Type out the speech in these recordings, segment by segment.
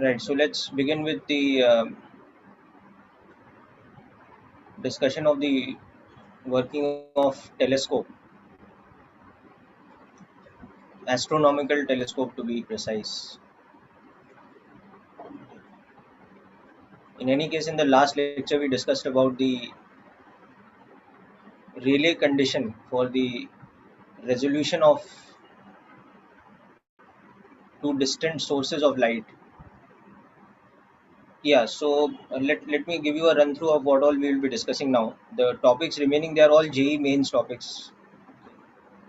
Right, so let's begin with the discussion of the working of telescope, astronomical telescope to be precise. In any case, in the last lecture, we discussed about the Rayleigh condition for the resolution of two distant sources of light. Yeah, so let me give you a run through of what all we will be discussing now. The topics remaining, they are all JEE mains topics.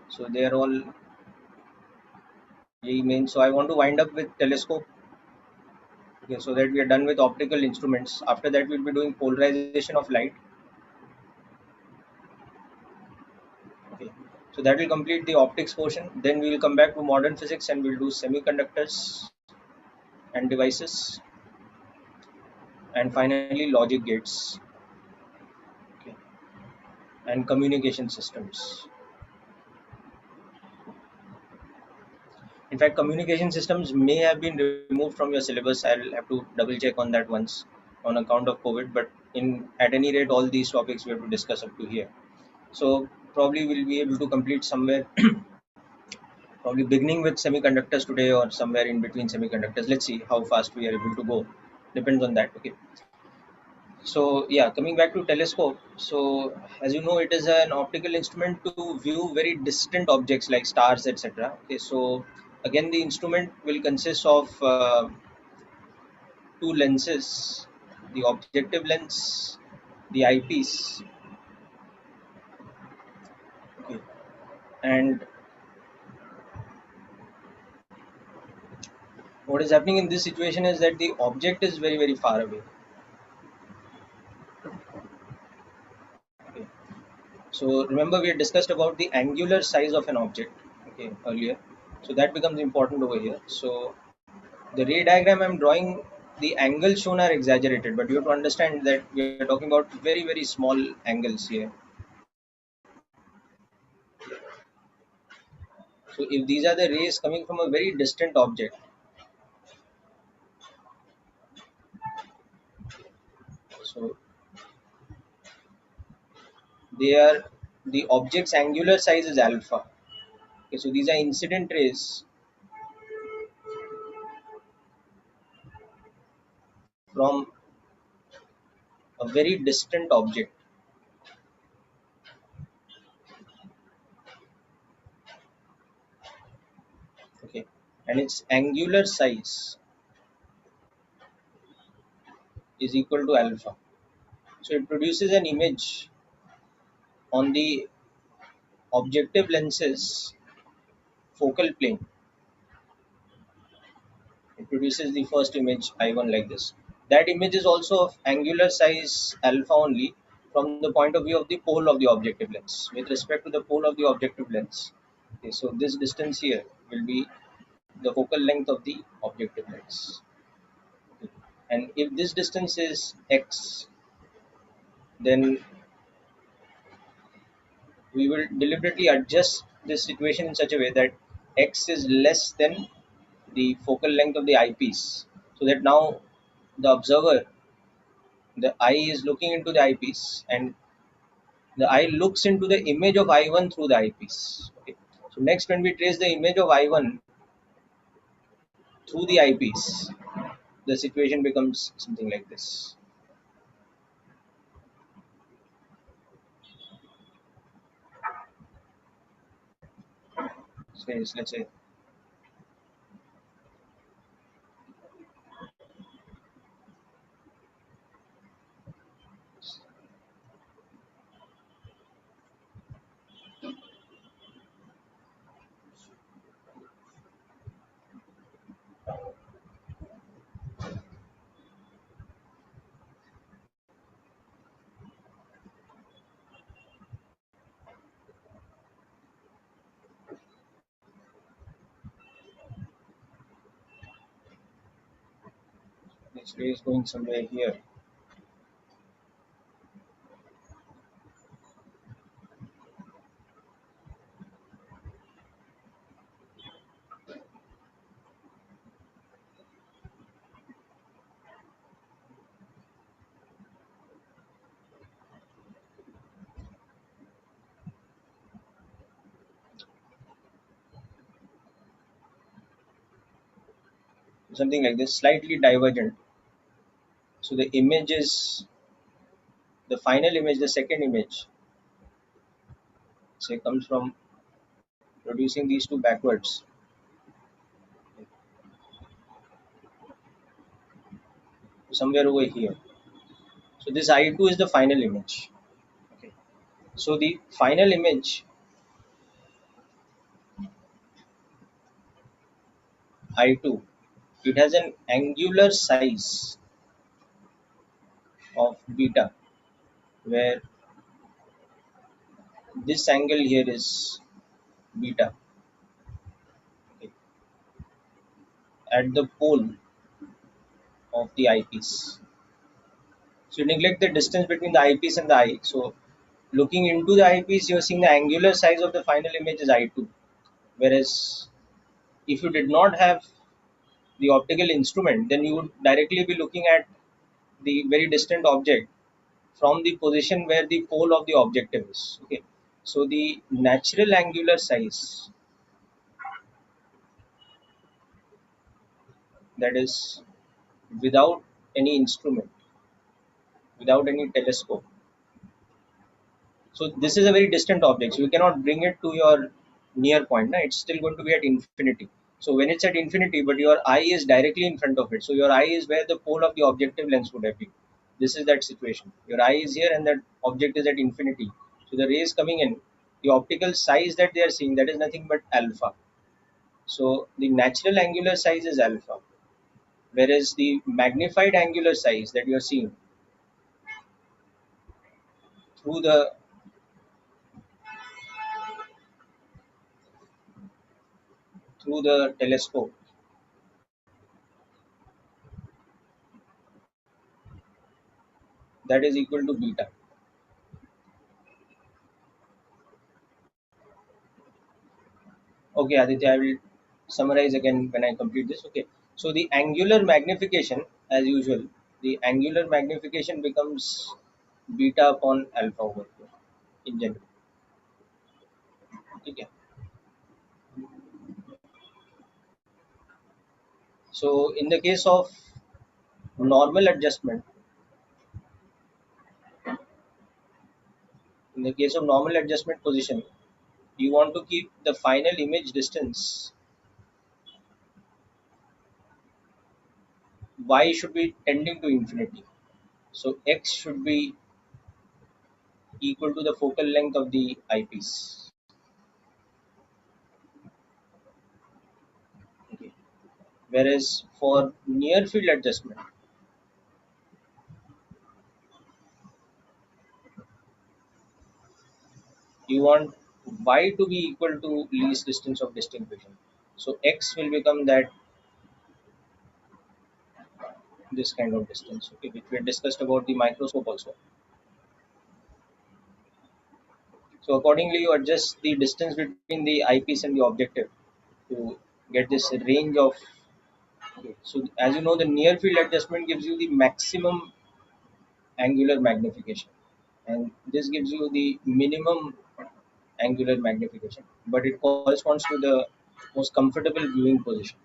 So they are all JEE mains. So I want to wind up with telescope. Okay, so that we are done with optical instruments. After that, we'll be doing polarization of light. Okay, so that will complete the optics portion. Then we will come back to modern physics and we'll do semiconductors and devices, and finally logic gates, okay, and communication systems. In fact, communication systems may have been removed from your syllabus. I'll have to double check on that once on account of COVID. But in at any rate, all these topics we have to discuss up to here. So probably we'll be able to complete somewhere, probably beginning with semiconductors today or somewhere in between semiconductors. Let's see how fast we are able to go. Depends on that. Okay. So yeah, coming back to telescope. So as you know, it is an optical instrument to view very distant objects like stars, etc. Okay. So again, the instrument will consist of two lenses: the objective lens, the eyepiece. Okay. And what is happening in this situation is that the object is very far away. Okay. So remember, we had discussed about the angular size of an object, okay, earlier. So that becomes important over here. So the ray diagram I'm drawing, the angles shown are exaggerated, but you have to understand that we are talking about very small angles here. So if these are the rays coming from a very distant object, so they are, the object's angular size is alpha. Okay, so these are incident rays from a very distant object. Okay, and its angular size is equal to alpha. So it produces an image on the objective lenses focal plane. It produces the first image I1 like this. That image is also of angular size alpha only from the point of view of the pole of the objective lens. With respect to the pole of the objective lens, okay, so this distance here will be the focal length of the objective lens. Okay. And if this distance is x, then we will deliberately adjust this situation in such a way that x is less than the focal length of the eyepiece, so that now the observer, the eye is looking into the eyepiece, and the eye looks into the image of I1 through the eyepiece. Okay. So next, when we trace the image of I1 through the eyepiece, the situation becomes something like this. So let's say this ray is going somewhere here. something like this, slightly divergent. So the image is the final image, the second image, say comes from producing these two backwards. Somewhere over here. So this I2 is the final image. Okay. So the final image I2, it has an angular size of beta, where this angle here is beta, okay, at the pole of the eyepiece. So you neglect the distance between the eyepiece and the eye. So looking into the eyepiece, you're seeing the angular size of the final image is I2. Whereas if you did not have the optical instrument, then you would directly be looking at the very distant object from the position where the pole of the objective is. Okay. So the natural angular size, that is without any instrument, without any telescope. So this is a very distant object. So you cannot bring it to your near point. Na? It's still going to be at infinity. So when it's at infinity, but your eye is directly in front of it. So your eye is where the pole of the objective lens would have been. This is that situation. Your eye is here and that object is at infinity. So the rays coming in, the optical size that they are seeing, that is nothing but alpha. So the natural angular size is alpha. Whereas the magnified angular size that you are seeing through the telescope, that is equal to beta. Okay, Aditya, I will summarize again when I complete this. Okay, so the angular magnification, as usual, the angular magnification becomes beta upon alpha over here in general. Okay. So in the case of normal adjustment, in the case of normal adjustment position, you want to keep the final image distance y should be tending to infinity. So x should be equal to the focal length of the eyepiece. Okay. Whereas for near field adjustment, you want y to be equal to least distance of distinct vision. So x will become that this kind of distance, okay, which we had discussed about the microscope also. So accordingly, you adjust the distance between the eyepiece and the objective to get this range of. Okay. So as you know, the near field adjustment gives you the maximum angular magnification, and this gives you the minimum angular magnification, but it corresponds to the most comfortable viewing position.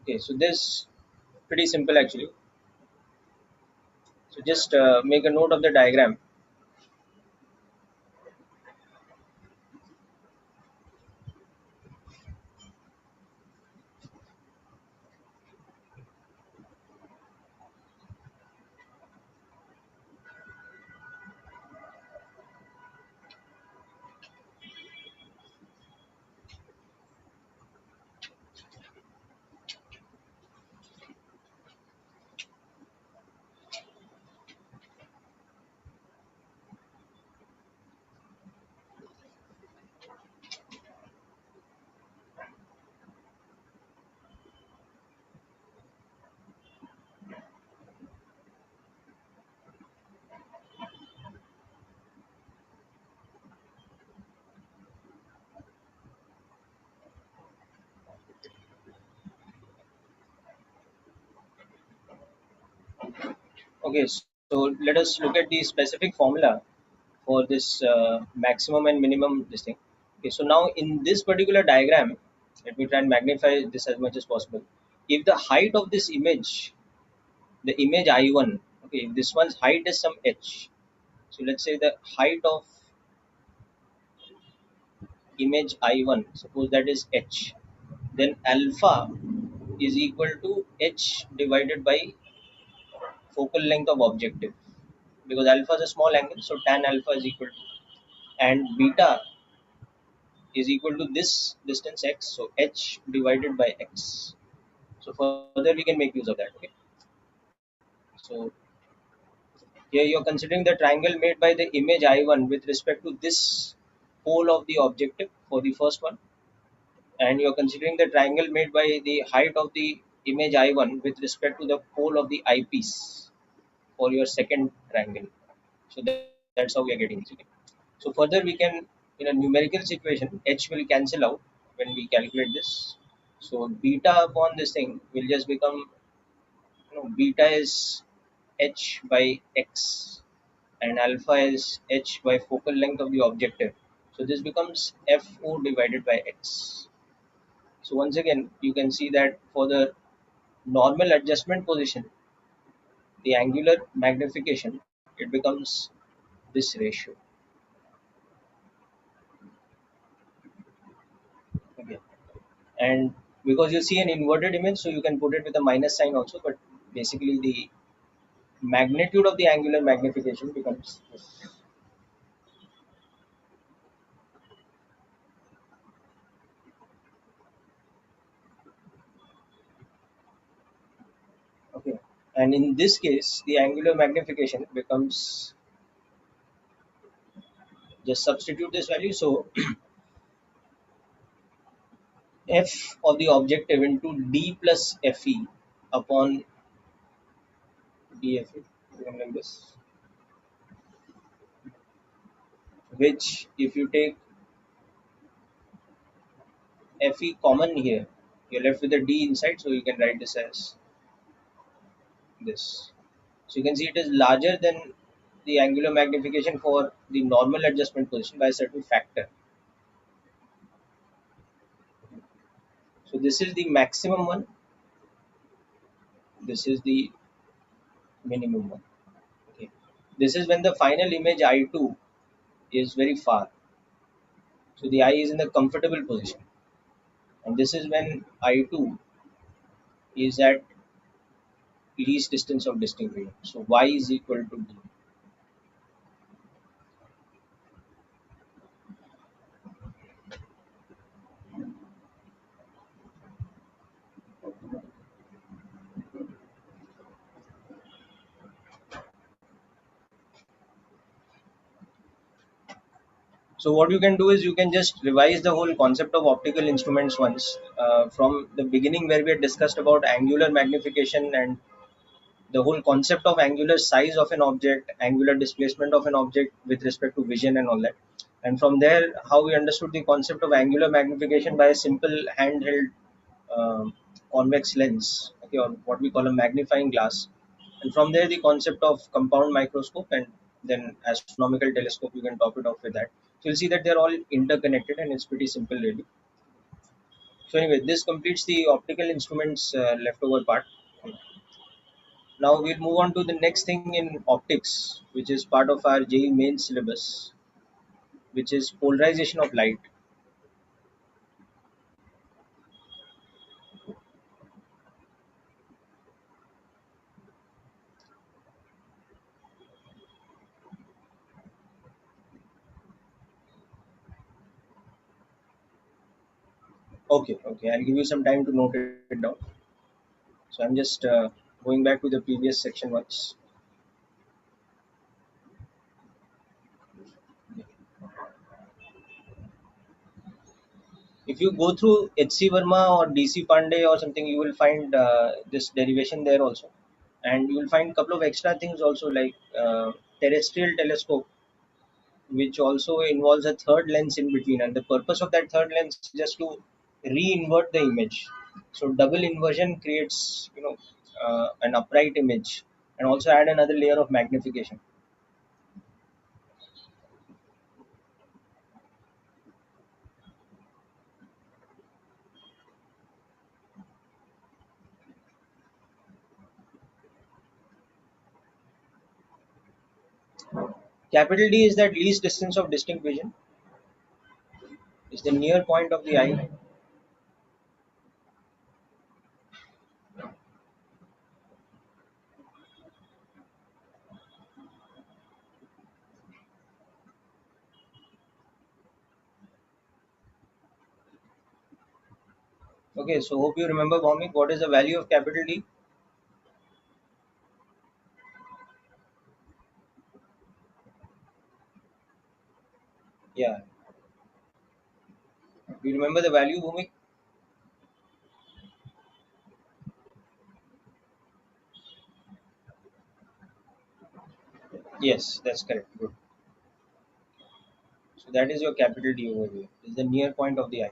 Okay, so this pretty simple actually. So just make a note of the diagram. Okay, so let us look at the specific formula for this maximum and minimum this thing. Okay, so now in this particular diagram, let me try and magnify this as much as possible. If the height of this image, the image I1, okay, if this one's height is some h. So let's say the height of image I1, suppose that is h, then alpha is equal to h divided by focal length of objective, because alpha is a small angle, so tan alpha is equal to, and beta is equal to this distance x, so h divided by x. So further we can make use of that. Okay, so here you're considering the triangle made by the image I1 with respect to this pole of the objective for the first one, and you're considering the triangle made by the height of the image I1 with respect to the pole of the eyepiece for your second triangle. So that's how we are getting this. Okay. So further we can, in a numerical situation, h will cancel out when we calculate this. So beta upon this thing will just become, beta is h by x, and alpha is h by focal length of the objective. So this becomes fo divided by x. So once again, you can see that for the normal adjustment position, the angular magnification, it becomes this ratio. Okay. And because you see an inverted image, so you can put it with a minus sign also, but basically the magnitude of the angular magnification becomes this. Okay. And in this case, the angular magnification becomes, just substitute this value. So f of the objective into d plus fe upon dfe, something like this, which if you take fe common here, you're left with a d inside, so you can write this as this. So you can see it is larger than the angular magnification for the normal adjustment position by a certain factor. So this is the maximum one, this is the minimum one. Okay. This is when the final image I2 is very far. So the eye is in the comfortable position. And this is when I2 is at least distance of distinction. So y is equal to d. So what you can do is you can just revise the whole concept of optical instruments once, from the beginning, where we had discussed about angular magnification and the whole concept of angular size of an object, angular displacement of an object with respect to vision and all that. And from there, how we understood the concept of angular magnification by a simple handheld convex lens, okay, or what we call a magnifying glass. And from there, the concept of compound microscope and then astronomical telescope, you can top it off with that. So you'll see that they're all interconnected and it's pretty simple, really. So anyway, this completes the optical instruments leftover part. Now we'll move on to the next thing in optics, which is part of our JEE main syllabus, which is polarization of light. Okay, okay, I'll give you some time to note it down. So I'm just going back to the previous section once. If you go through H.C. Verma or D.C. Pandey or something, you will find this derivation there also. And you will find a couple of extra things also, like terrestrial telescope, which also involves a third lens in between. And the purpose of that third lens is just to re-invert the image. So double inversion creates, an upright image, and also add another layer of magnification. Capital D is that least distance of distinct vision, is the near point of the eye. Okay, so hope you remember, Bhaumik, what is the value of capital D? Yeah, do you remember the value, Bhaumik? Yes, that's correct. Good. So that is your capital D over here. Is the near point of the eye.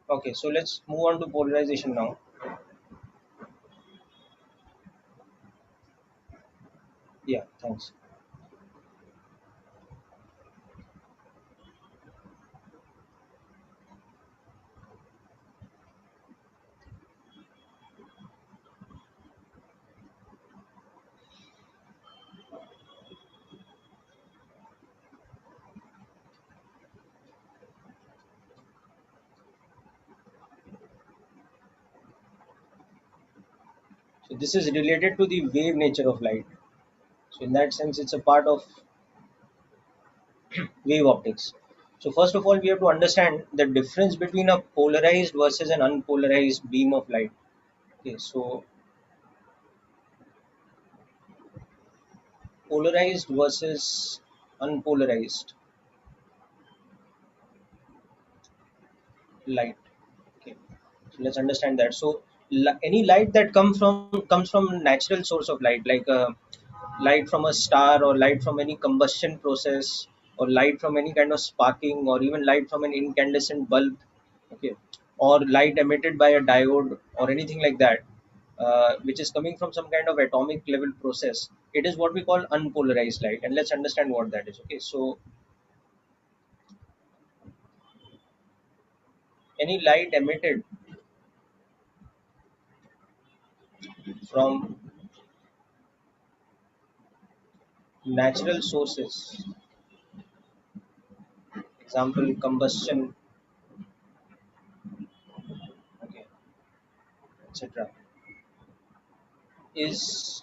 Okay, so let's move on to polarization now. Yeah, thanks. So this is related to the wave nature of light. So in that sense, it's a part of wave optics. So first of all, we have to understand the difference between a polarized versus an unpolarized beam of light. Okay, so polarized versus unpolarized light. Okay, so let's understand that. So any light that comes from natural source of light, like light from a star or light from any combustion process or light from any kind of sparking or even light from an incandescent bulb, okay, or light emitted by a diode or anything like that, which is coming from some kind of atomic level process, it is what we call unpolarized light. And let's understand what that is. Okay, so any light emitted from natural sources, example combustion, okay, etc., is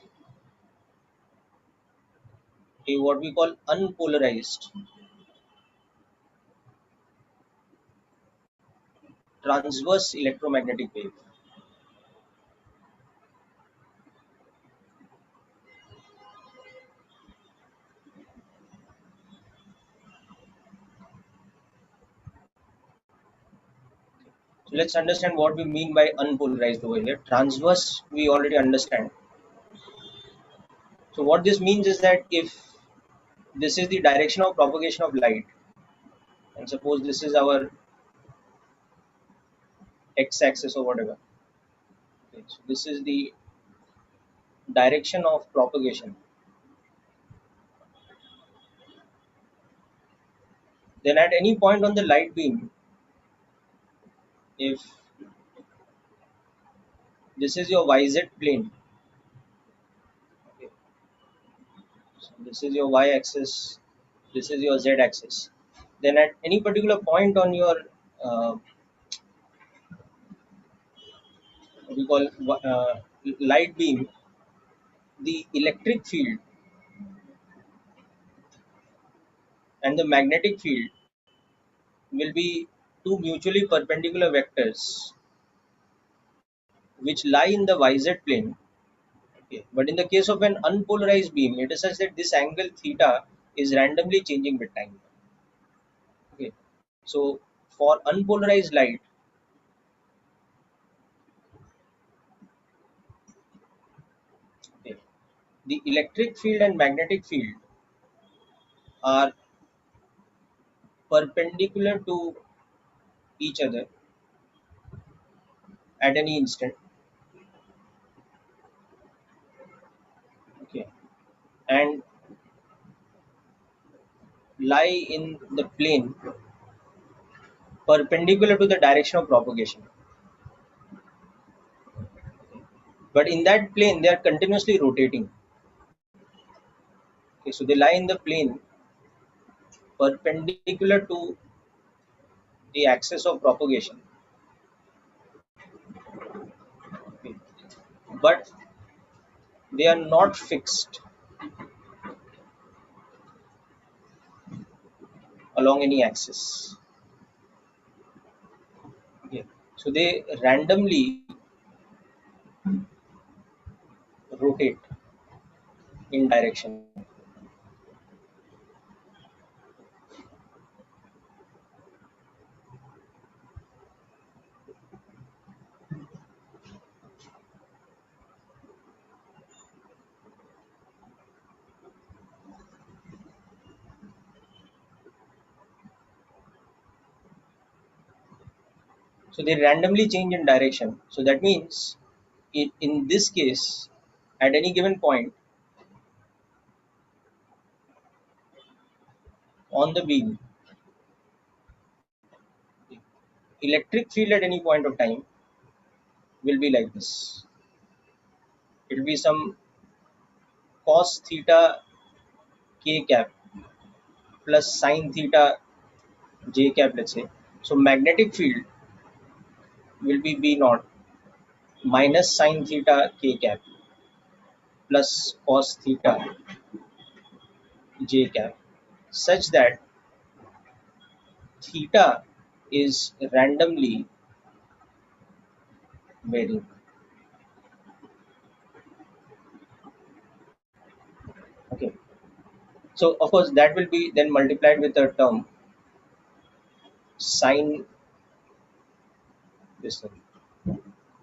a what we call unpolarized transverse electromagnetic wave. So let's understand what we mean by unpolarized over here. Transverse, we already understand. So what this means is that if this is the direction of propagation of light, and suppose this is our x-axis or whatever, okay, so this is the direction of propagation, then at any point on the light beam, if this is your yz plane, okay, so this is your y-axis, this is your z-axis, then at any particular point on your uh, what we call light beam, the electric field and the magnetic field will be two mutually perpendicular vectors which lie in the yz plane. Okay. But in the case of an unpolarized beam, it is such that this angle theta is randomly changing with time. Okay. So for unpolarized light, okay, the electric field and magnetic field are perpendicular to each other at any instant. Okay. And lie in the plane perpendicular to the direction of propagation. But in that plane, they are continuously rotating. Okay, so they lie in the plane perpendicular to the axis of propagation. Okay. But they are not fixed along any axis. Okay. So they randomly rotate in direction. So they randomly change in direction. So that means in this case, at any given point on the beam, electric field at any point of time will be like this. It will be some cos theta k cap plus sin theta j cap, let's say. So magnetic field will be B naught minus sin theta k cap plus cos theta j cap, such that theta is randomly varying. Okay. So of course that will be then multiplied with the term sin this thing,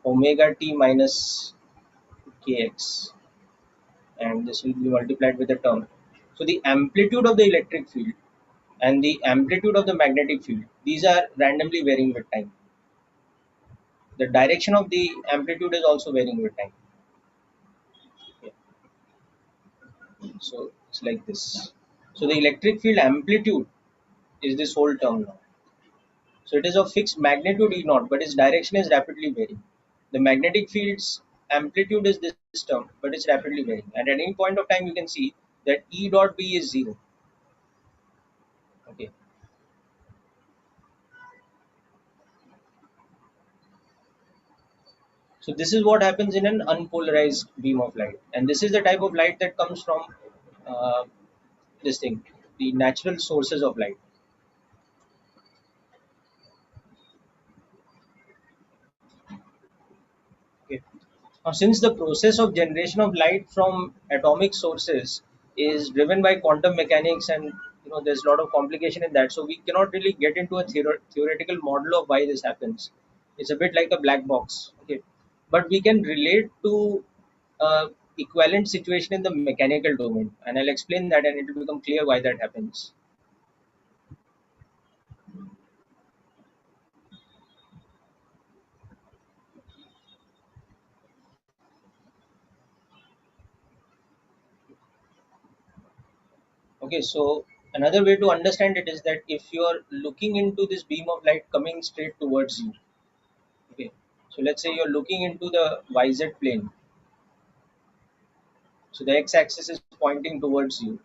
omega t minus kx, and this will be multiplied with the term. So the amplitude of the electric field and the amplitude of the magnetic field, these are randomly varying with time. The direction of the amplitude is also varying with time. Okay. So it's like this. So the electric field amplitude is this whole term now. So it is of fixed magnitude E naught, but its direction is rapidly varying. The magnetic field's amplitude is this term, but it's rapidly varying. And at any point of time, you can see that E dot B is zero. Okay. So this is what happens in an unpolarized beam of light, and this is the type of light that comes from uh, this thing, the natural sources of light. Okay. Now, since the process of generation of light from atomic sources is driven by quantum mechanics, and there's a lot of complication in that, so we cannot really get into a theoretical model of why this happens. It's a bit like a black box. Okay, but we can relate to equivalent situation in the mechanical domain, and I'll explain that, and it will become clear why that happens. Okay, so another way to understand it is that if you are looking into this beam of light coming straight towards you, okay, so let's say you're looking into the YZ plane, so the x-axis is pointing towards you,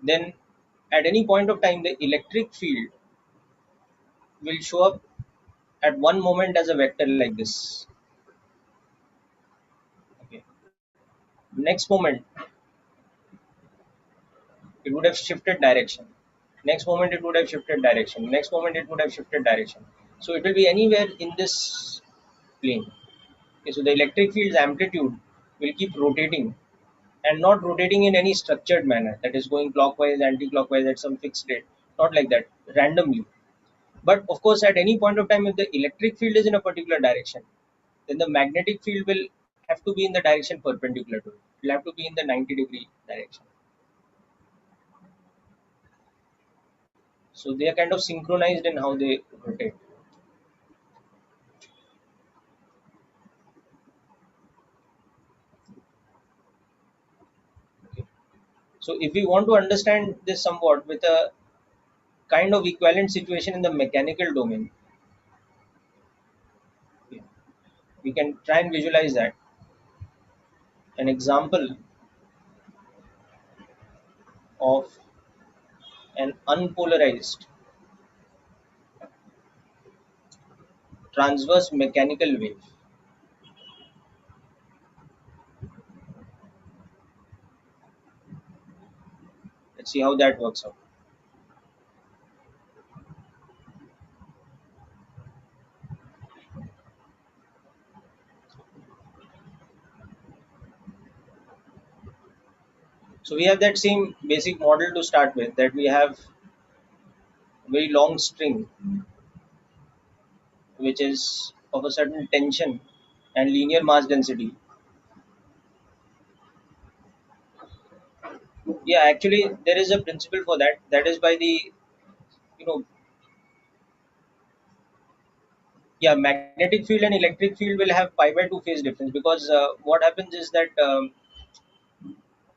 then at any point of time the electric field will show up at one moment as a vector like this. Okay, next moment it would have shifted direction, next moment it would have shifted direction, next moment it would have shifted direction. So it will be anywhere in this plane. Okay, so the electric field's amplitude will keep rotating, and not rotating in any structured manner, that is going clockwise, anti-clockwise at some fixed rate, not like that, randomly. But of course, at any point of time, if the electric field is in a particular direction, then the magnetic field will have to be in the direction perpendicular to it. It will have to be in the 90-degree direction. So they are kind of synchronized in how they rotate. Okay. So if we want to understand this somewhat with a kind of equivalent situation in the mechanical domain. Okay. We can try and visualize that. An example of an unpolarized transverse mechanical wave. Let's see how that works out. So we have that same basic model to start with, that we have a very long string which is of a certain tension and linear mass density. Yeah, actually there is a principle for that. That is by the, you know, yeah, magnetic field and electric field will have pi by 2 phase difference, because what happens is that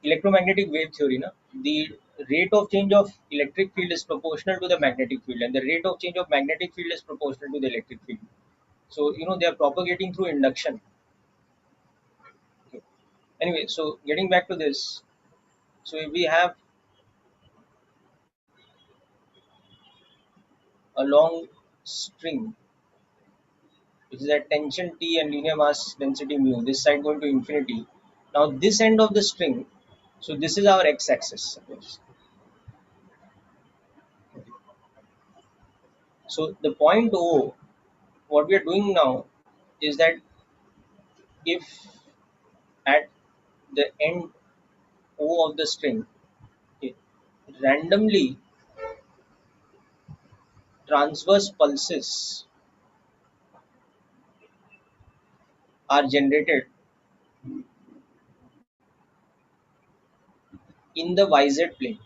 electromagnetic wave theory, na, the rate of change of electric field is proportional to the magnetic field, and the rate of change of magnetic field is proportional to the electric field. So they are propagating through induction. Okay. Anyway, so getting back to this, so if we have a long string which is at tension T and linear mass density mu, this side going to infinity. Now this end of the string, so this is our x-axis, suppose. So the point O, what we are doing now is that if at the end O of the string, okay, randomly transverse pulses are generated in the YZ plane,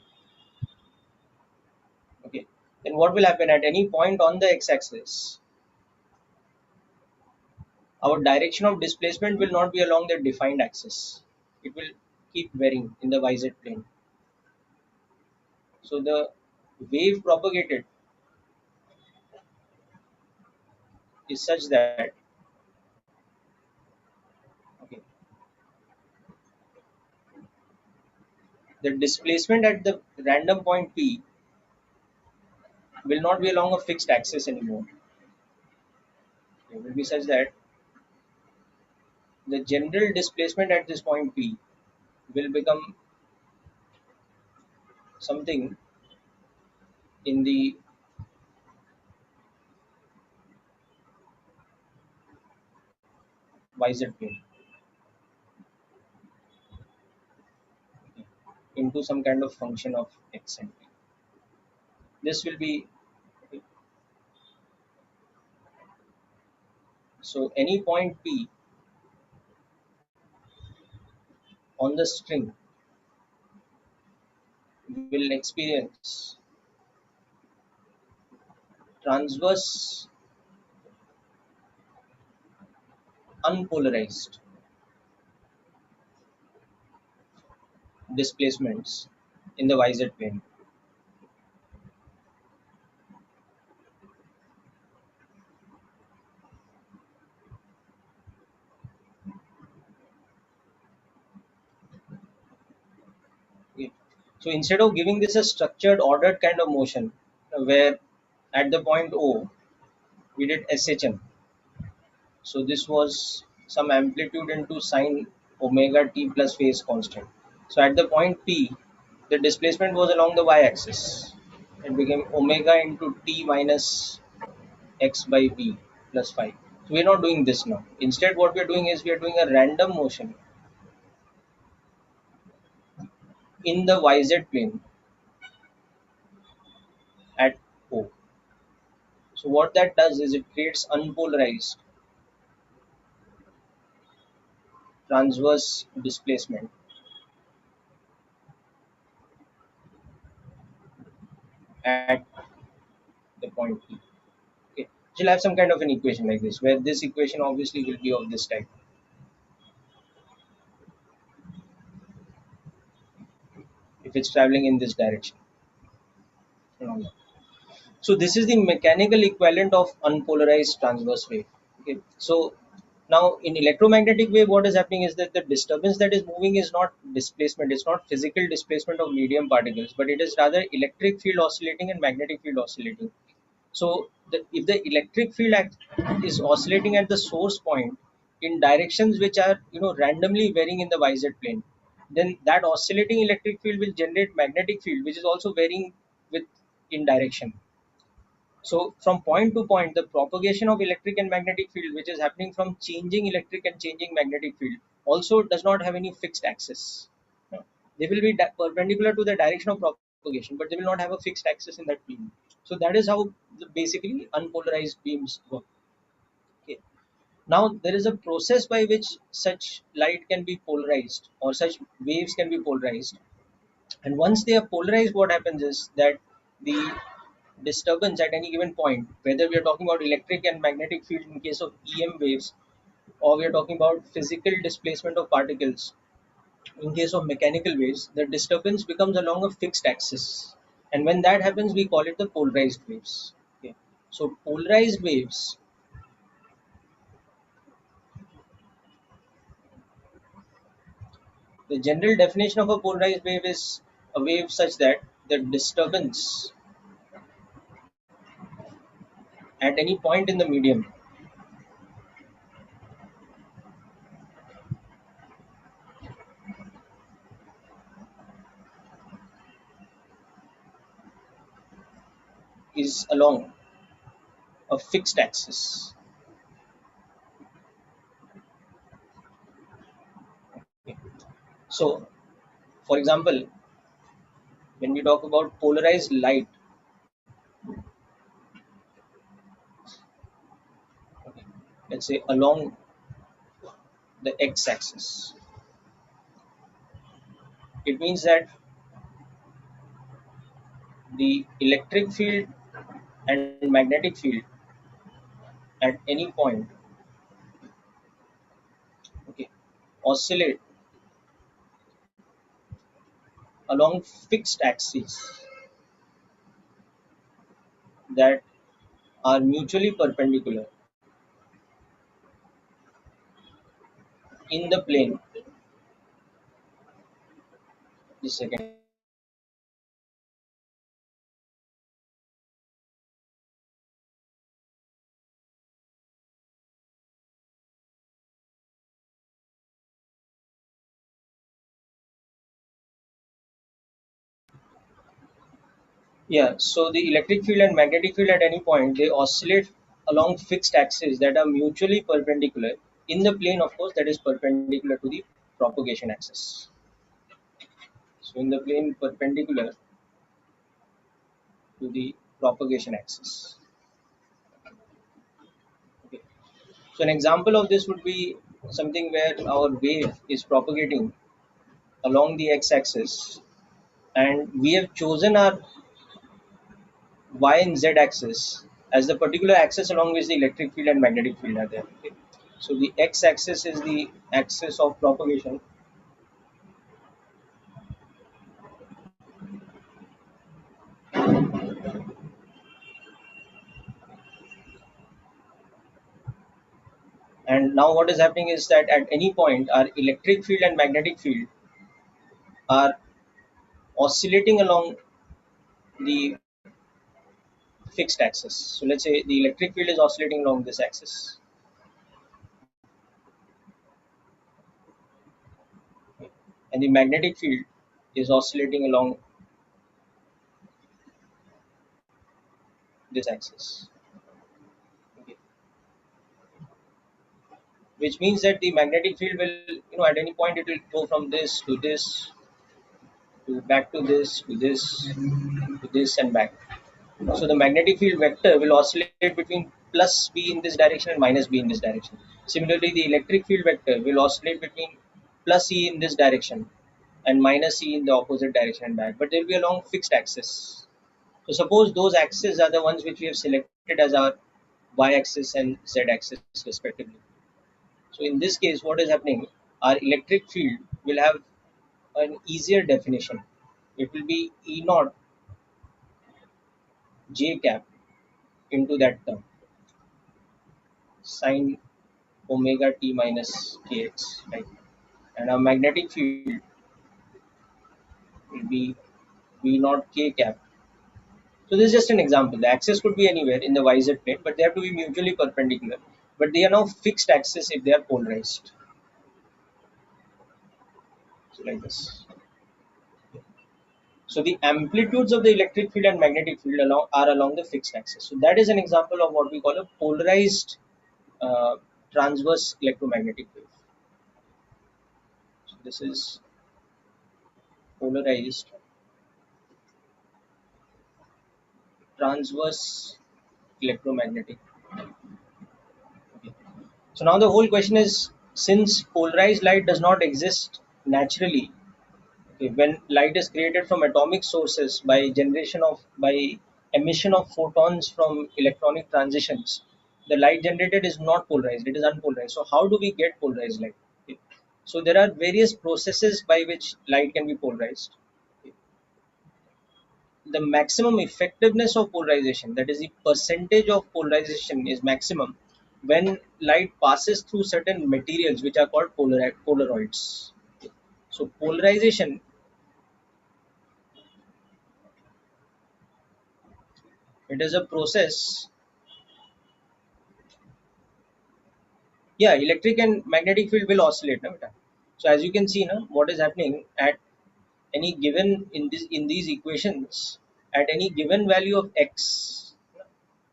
okay, then what will happen at any point on the x-axis? Our direction of displacement will not be along the defined axis. It will keep varying in the YZ plane. So the wave propagated is such that, okay, the displacement at the random point P will not be along a fixed axis anymore. It will be such that the general displacement at this point P will become something in the YZ plane, into some kind of function of x and p. This will be, so any point P on the string will experience transverse unpolarized displacements in the YZ plane. Okay. So instead of giving this a structured, ordered kind of motion, where at the point O we did SHM, so this was some amplitude into sine omega t plus phase constant. So at the point P, the displacement was along the y-axis. It became omega into t minus x by b plus phi. So we're not doing this now. Instead, what we're doing is we are doing a random motion in the YZ plane at O. So what that does is it creates unpolarized transverse displacement at the point P. Okay. So you'll have some kind of an equation like this, where this equation obviously will be of this type if it's traveling in this direction. And all that. So this is the mechanical equivalent of unpolarized transverse wave. Okay, so now in electromagnetic wave, what is happening is that the disturbance that is moving is not displacement, it's not physical displacement of medium particles, but it is rather electric field oscillating and magnetic field oscillating. So if the electric field is oscillating at the source point in directions which are randomly varying in the YZ plane, then that oscillating electric field will generate magnetic field which is also varying with in direction. So from point to point, the propagation of electric and magnetic field, which is happening from changing electric and changing magnetic field, also does not have any fixed axis. No. They will be perpendicular to the direction of propagation, but they will not have a fixed axis in that beam. So that is how basically unpolarized beams work. Okay. Now there is a process by which such light can be polarized or such waves can be polarized, and once they are polarized, what happens is that the disturbance at any given point, whether we are talking about electric and magnetic field in case of EM waves, or we are talking about physical displacement of particles in case of mechanical waves, the disturbance becomes along a fixed axis. And when that happens, we call it the polarized waves. Okay. So polarized waves, the general definition of a polarized wave is a wave such that the disturbance at any point in the medium is along a fixed axis. Okay. So, for example, when we talk about polarized light, okay, let's say along the x-axis, it means that the electric field and magnetic field at any point, okay, oscillate along fixed axes that are mutually perpendicular in the plane. Just a second. Yeah, so the electric field and magnetic field at any point, they oscillate along fixed axes that are mutually perpendicular in the plane, of course, that is perpendicular to the propagation axis. So in the plane perpendicular to the propagation axis. Okay. So an example of this would be something where our wave is propagating along the x-axis, and we have chosen our y and z axis as the particular axis along which the electric field and magnetic field are there. Okay. So the x-axis is the axis of propagation, and now what is happening is that at any point our electric field and magnetic field are oscillating along the fixed axis. So let's say the electric field is oscillating along this axis, and the magnetic field is oscillating along this axis. Okay. Which means that the magnetic field will, at any point it will go from this to this to back to this to this to this and back. So the magnetic field vector will oscillate between plus b in this direction and minus b in this direction. Similarly, the electric field vector will oscillate between plus e in this direction and minus e in the opposite direction and back. But they will be along fixed axis. So suppose those axes are the ones which we have selected as our y-axis and z-axis respectively. So in this case, what is happening? Our electric field will have an easier definition. It will be E naught j cap into that term, sine omega t minus kx, right? And our magnetic field will be v naught k cap. So this is just an example. The axis could be anywhere in the yz plane, but they have to be mutually perpendicular. But they are now fixed axis if they are polarized. So like this. So the amplitudes of the electric field and magnetic field are along the fixed axis. So that is an example of what we call a polarized uh, transverse electromagnetic wave. So this is polarized transverse electromagnetic. Okay. So now the whole question is, since polarized light does not exist naturally, okay, when light is created from atomic sources by emission of photons from electronic transitions, the light generated is not polarized, it is unpolarized. So how do we get polarized light? Okay. So there are various processes by which light can be polarized. Okay. The maximum effectiveness of polarization, that is the percentage of polarization, is maximum when light passes through certain materials which are called polaroids. So polarization, it is a process. Yeah, electric and magnetic field will oscillate, no, beta? So as you can see, no, what is happening at any given in these equations, at any given value of x,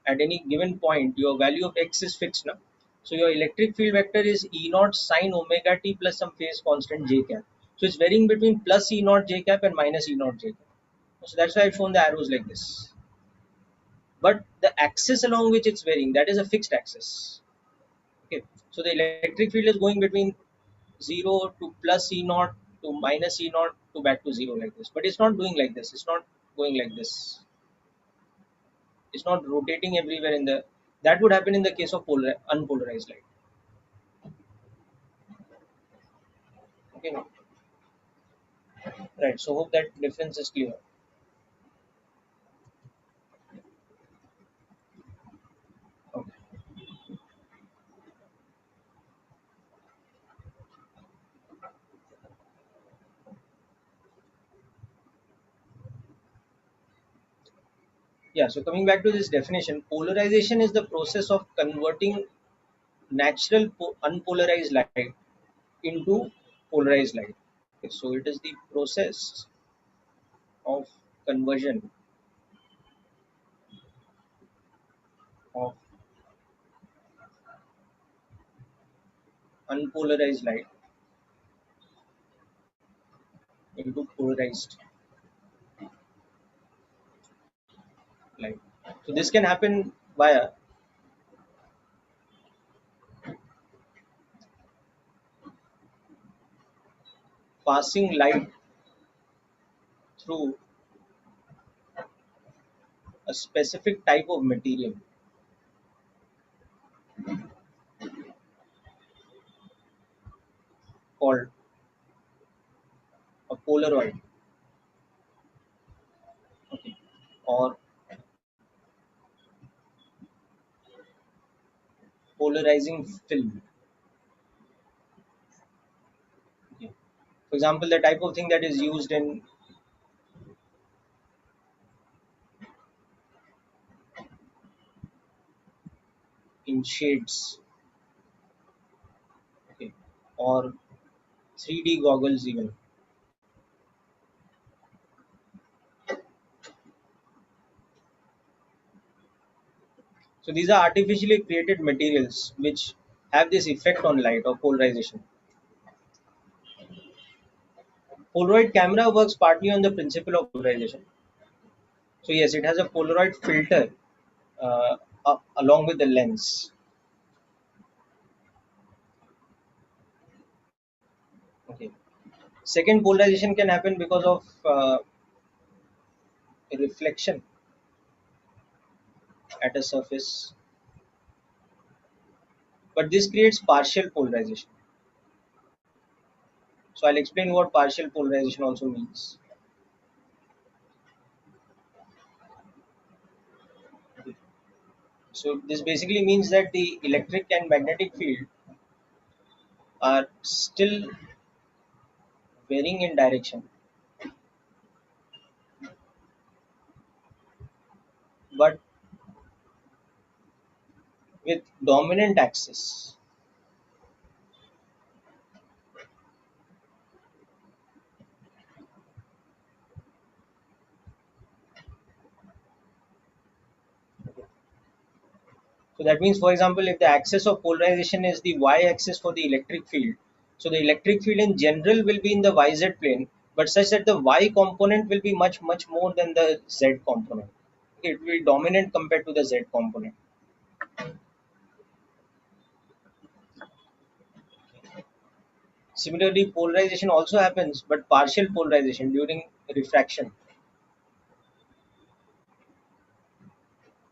at any given point your value of x is fixed, no? So your electric field vector is e naught sine omega t plus some phase constant j cap. So it's varying between plus e naught j cap and minus e naught j cap. So that's why I've shown the arrows like this. But the axis along which it's varying, that is a fixed axis. Okay, so the electric field is going between 0 to plus E naught to minus E naught to back to 0 like this. But it's not doing like this. It's not going like this. It's not rotating everywhere in the. That would happen in the case of unpolarized light. Okay, right. So hope that difference is clear. Okay. Yeah. So coming back to this definition, polarization is the process of converting natural unpolarized light into polarized light. Okay, so it is the process of conversion of unpolarized light into polarized light. So this can happen via passing light through a specific type of material called a polaroid, okay, or polarizing film. Okay. For example, the type of thing that is used in shades, okay, or 3D goggles even. So these are artificially created materials which have this effect on light or polarization. Polaroid camera works partly on the principle of polarization. So yes, it has a Polaroid filter along with the lens. Okay. Second, polarization can happen because of reflection at a surface, but this creates partial polarization. So I'll explain what partial polarization also means. So this basically means that the electric and magnetic field are still varying in direction, but with dominant axis. So that means, for example, if the axis of polarization is the y-axis for the electric field, so the electric field in general will be in the yz plane, but such that the y component will be much more than the z component. It will be dominant compared to the z component. Similarly, polarization also happens, but partial polarization during refraction.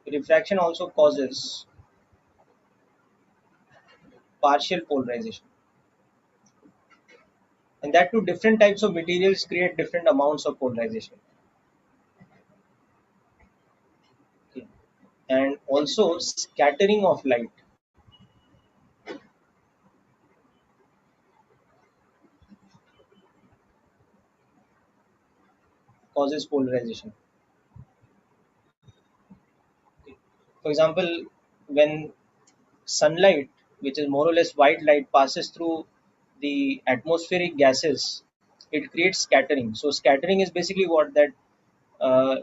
Refraction also causes partial polarization, and that too different types of materials create different amounts of polarization. Okay. And also scattering of light causes polarization. Okay. For example, when sunlight, which is more or less white light, passes through the atmospheric gases, it creates scattering. So scattering is basically what that uh,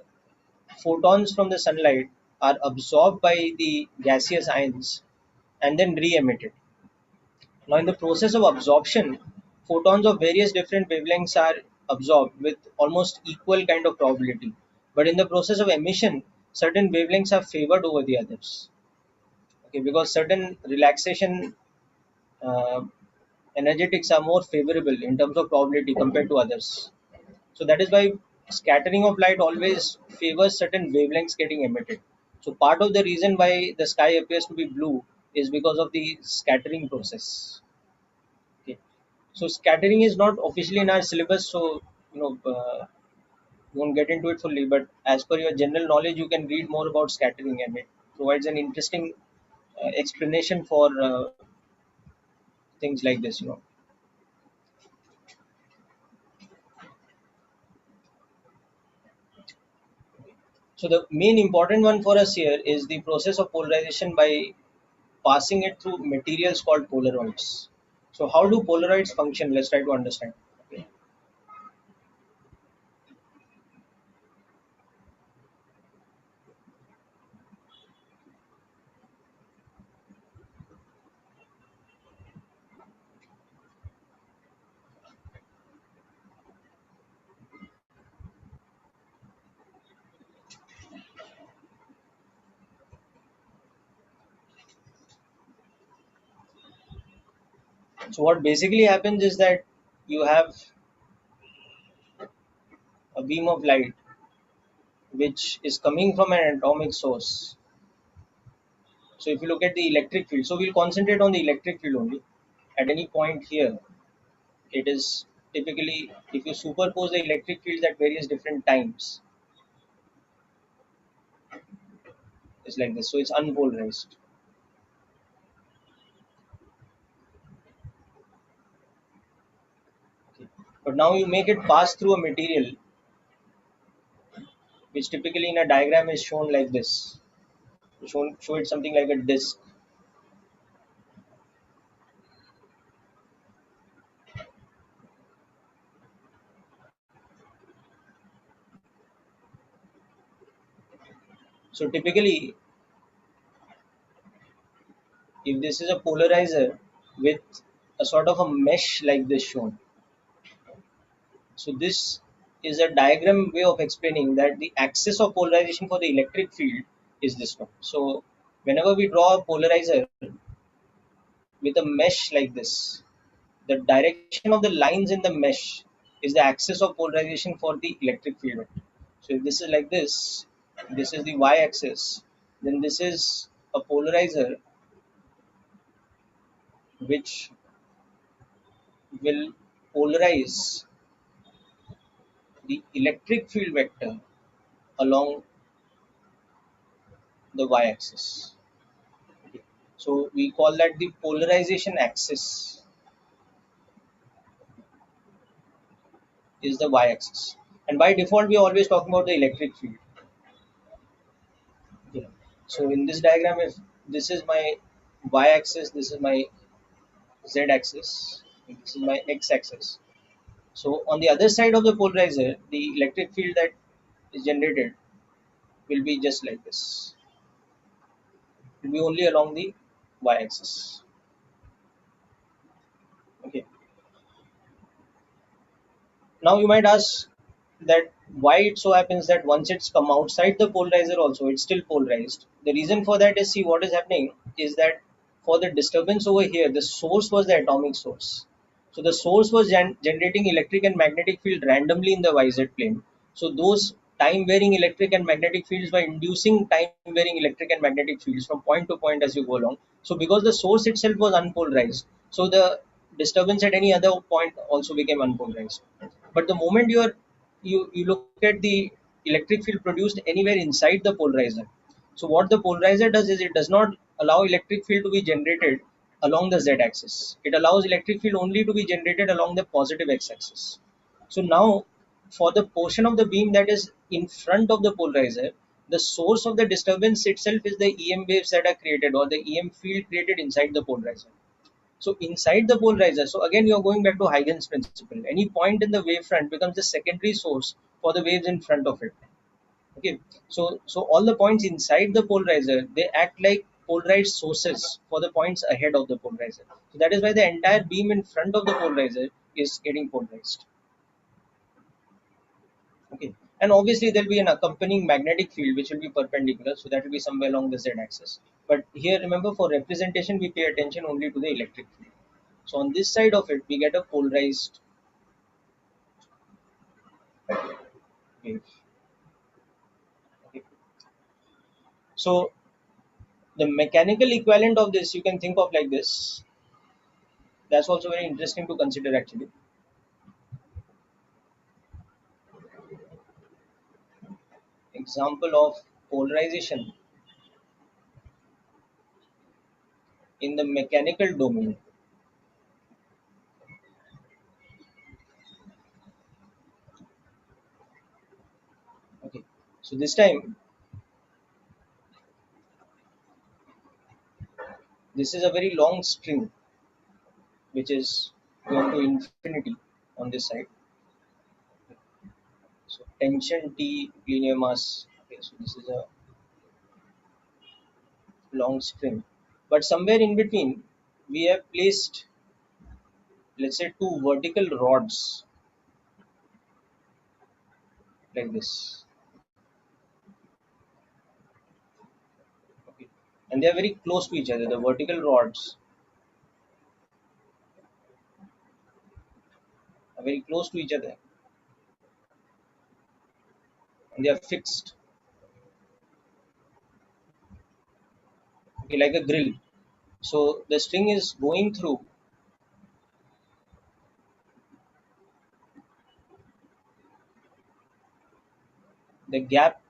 photons from the sunlight are absorbed by the gaseous ions and then re-emitted. Now, in the process of absorption, photons of various different wavelengths are absorbed with almost equal kind of probability. But in the process of emission, certain wavelengths are favored over the others. Okay, because certain relaxation uh, energetics are more favorable in terms of probability compared to others. So that is why scattering of light always favors certain wavelengths getting emitted. So part of the reason why the sky appears to be blue is because of the scattering process. Okay. So scattering is not officially in our syllabus, so won't get into it fully. But as per your general knowledge, you can read more about scattering, and it provides an interesting explanation for things like this. So the main important one for us here is the process of polarization by passing it through materials called polaroids. So how do polaroids function? Let's try to understand. Okay. So what basically happens is that you have a beam of light which is coming from an atomic source. So if you look at the electric field, so we'll concentrate on the electric field only. At any point here, it is typically, if you superpose the electric fields at various different times, it's like this. So it's unpolarized. Okay. But now you make it pass through a material, which typically in a diagram is shown like this. Show it something like a disc. So typically, if this is a polarizer with a sort of a mesh like this shown, so this is a diagram way of explaining that the axis of polarization for the electric field is this one. So whenever we draw a polarizer with a mesh like this, the direction of the lines in the mesh is the axis of polarization for the electric field. So if this is like this is the y-axis, then this is a polarizer which will polarize the electric field vector along the y-axis. So we call that the polarization axis is the y-axis. And by default, we are always talking about the electric field. Yeah. So in this diagram, if this is my y-axis, this is my z-axis, this is my x-axis. So on the other side of the polarizer, the electric field that is generated will be just like this. It will be only along the y-axis. Okay. Now you might ask that why it so happens that once it's come outside the polarizer also it's still polarized. The reason for that is, see, what is happening is that for the disturbance over here, the source was the atomic source. So the source was generating electric and magnetic field randomly in the YZ plane. So those time varying electric and magnetic fields were inducing time varying electric and magnetic fields from point to point as you go along. So because the source itself was unpolarized, so the disturbance at any other point also became unpolarized. But the moment you look at the electric field produced anywhere inside the polarizer, so what the polarizer does is it does not allow electric field to be generated along the z-axis. It allows electric field only to be generated along the positive x-axis. So now, for the portion of the beam that is in front of the polarizer, the source of the disturbance itself is the EM waves that are created, or the EM field created inside the polarizer. So inside the polarizer, so again you are going back to Huygens principle. Any point in the wavefront becomes the secondary source for the waves in front of it. Okay, so all the points inside the polarizer, they act like polarized sources for the points ahead of the polarizer. So that is why the entire beam in front of the polarizer is getting polarized. Okay, and obviously there will be an accompanying magnetic field which will be perpendicular, so that will be somewhere along the z-axis. But here, remember, for representation we pay attention only to the electric field. So on this side of it, we get a polarized wave. Okay. So the mechanical equivalent of this you can think of like this. That's also very interesting to consider actually. Example of polarization in the mechanical domain. Okay. So this time, this is a very long string which is going to infinity on this side. So tension T, linear mass. Okay, so this is a long string. But somewhere in between, we have placed, let's say, two vertical rods like this. Okay. And they are very close to each other. The vertical rods are very close to each other and they are fixed, okay, like a grill. So the string is going through the gap